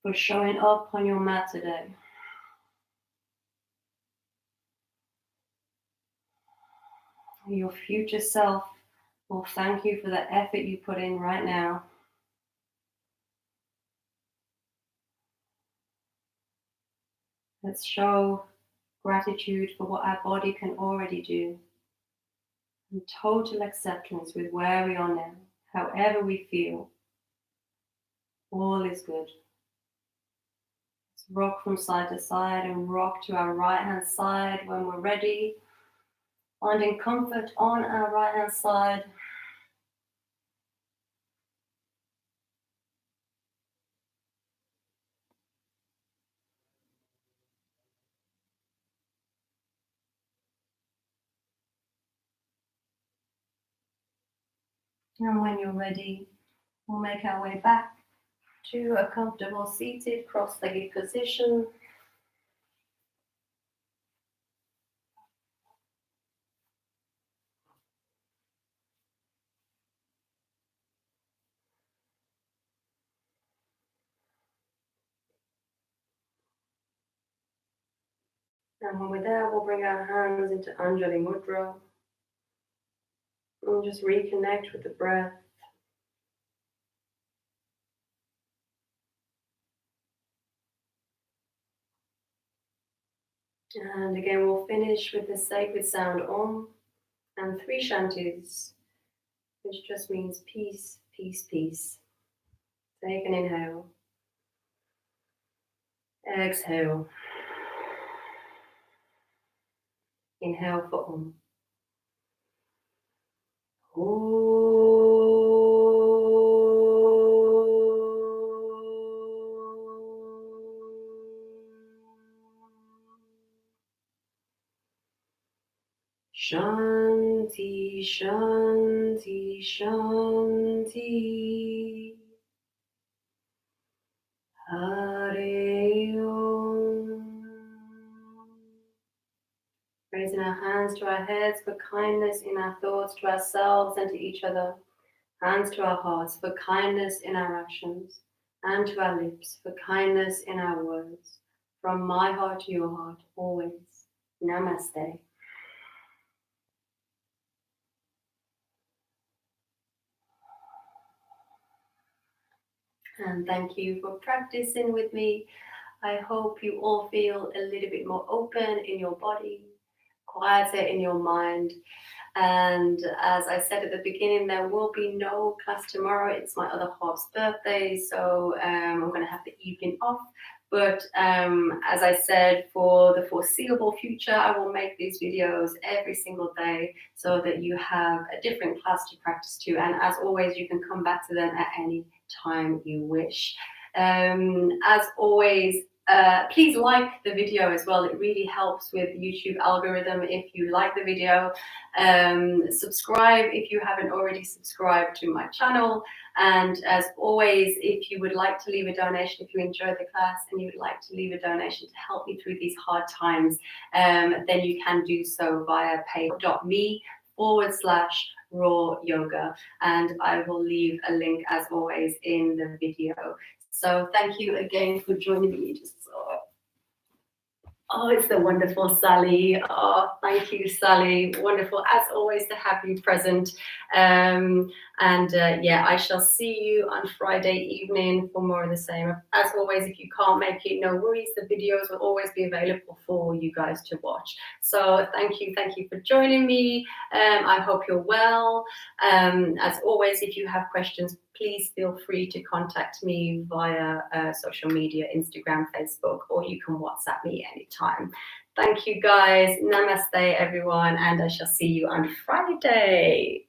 for showing up on your mat today. Your future self will thank you for the effort you put in right now. Let's show gratitude for what our body can already do. And total acceptance with where we are now, however we feel. All is good. Let's rock from side to side and rock to our right hand side when we're ready. Finding comfort on our right hand side. And when you're ready, we'll make our way back to a comfortable seated cross-legged position. And when we're there, we'll bring our hands into Anjali Mudra and just reconnect with the breath. And again, we'll finish with the sacred sound Om and 3 shantis, which just means peace, peace, peace. Take an inhale. Exhale. Inhale for Om. Shanti, Shanti, Shanti. Hare Om. Raising our hands to our heads for kindness in our thoughts to ourselves and to each other. Hands to our hearts for kindness in our actions. And to our lips for kindness in our words. From my heart to your heart, always. Namaste. And thank you for practicing with me. I hope you all feel a little bit more open in your body, quieter in your mind. And as I said at the beginning, there will be no class tomorrow. It's my other half's birthday, so I'm going to have the evening off. But as I said, for the foreseeable future, I will make these videos every single day so that you have a different class to practice to. And as always, you can come back to them at any time you wish. As always, please like the video as well. It really helps with YouTube algorithm if you like the video. Subscribe if you haven't already subscribed to my channel. And as always, if you would like to leave a donation, if you enjoyed the class and you would like to leave a donation to help me through these hard times, then you can do so via pay.me/raw yoga. And I will leave a link as always in the video. So thank you again for joining me. Oh, it's the wonderful Sally. Oh, thank you, Sally. Wonderful, as always, to have you present. Yeah, I shall see you on Friday evening for more of the same. As always, if you can't make it, no worries. The videos will always be available for you guys to watch. So thank you for joining me. I hope you're well. As always, if you have questions, please feel free to contact me via social media, Instagram, Facebook, or you can WhatsApp me anytime. Thank you guys. Namaste, everyone, and I shall see you on Friday.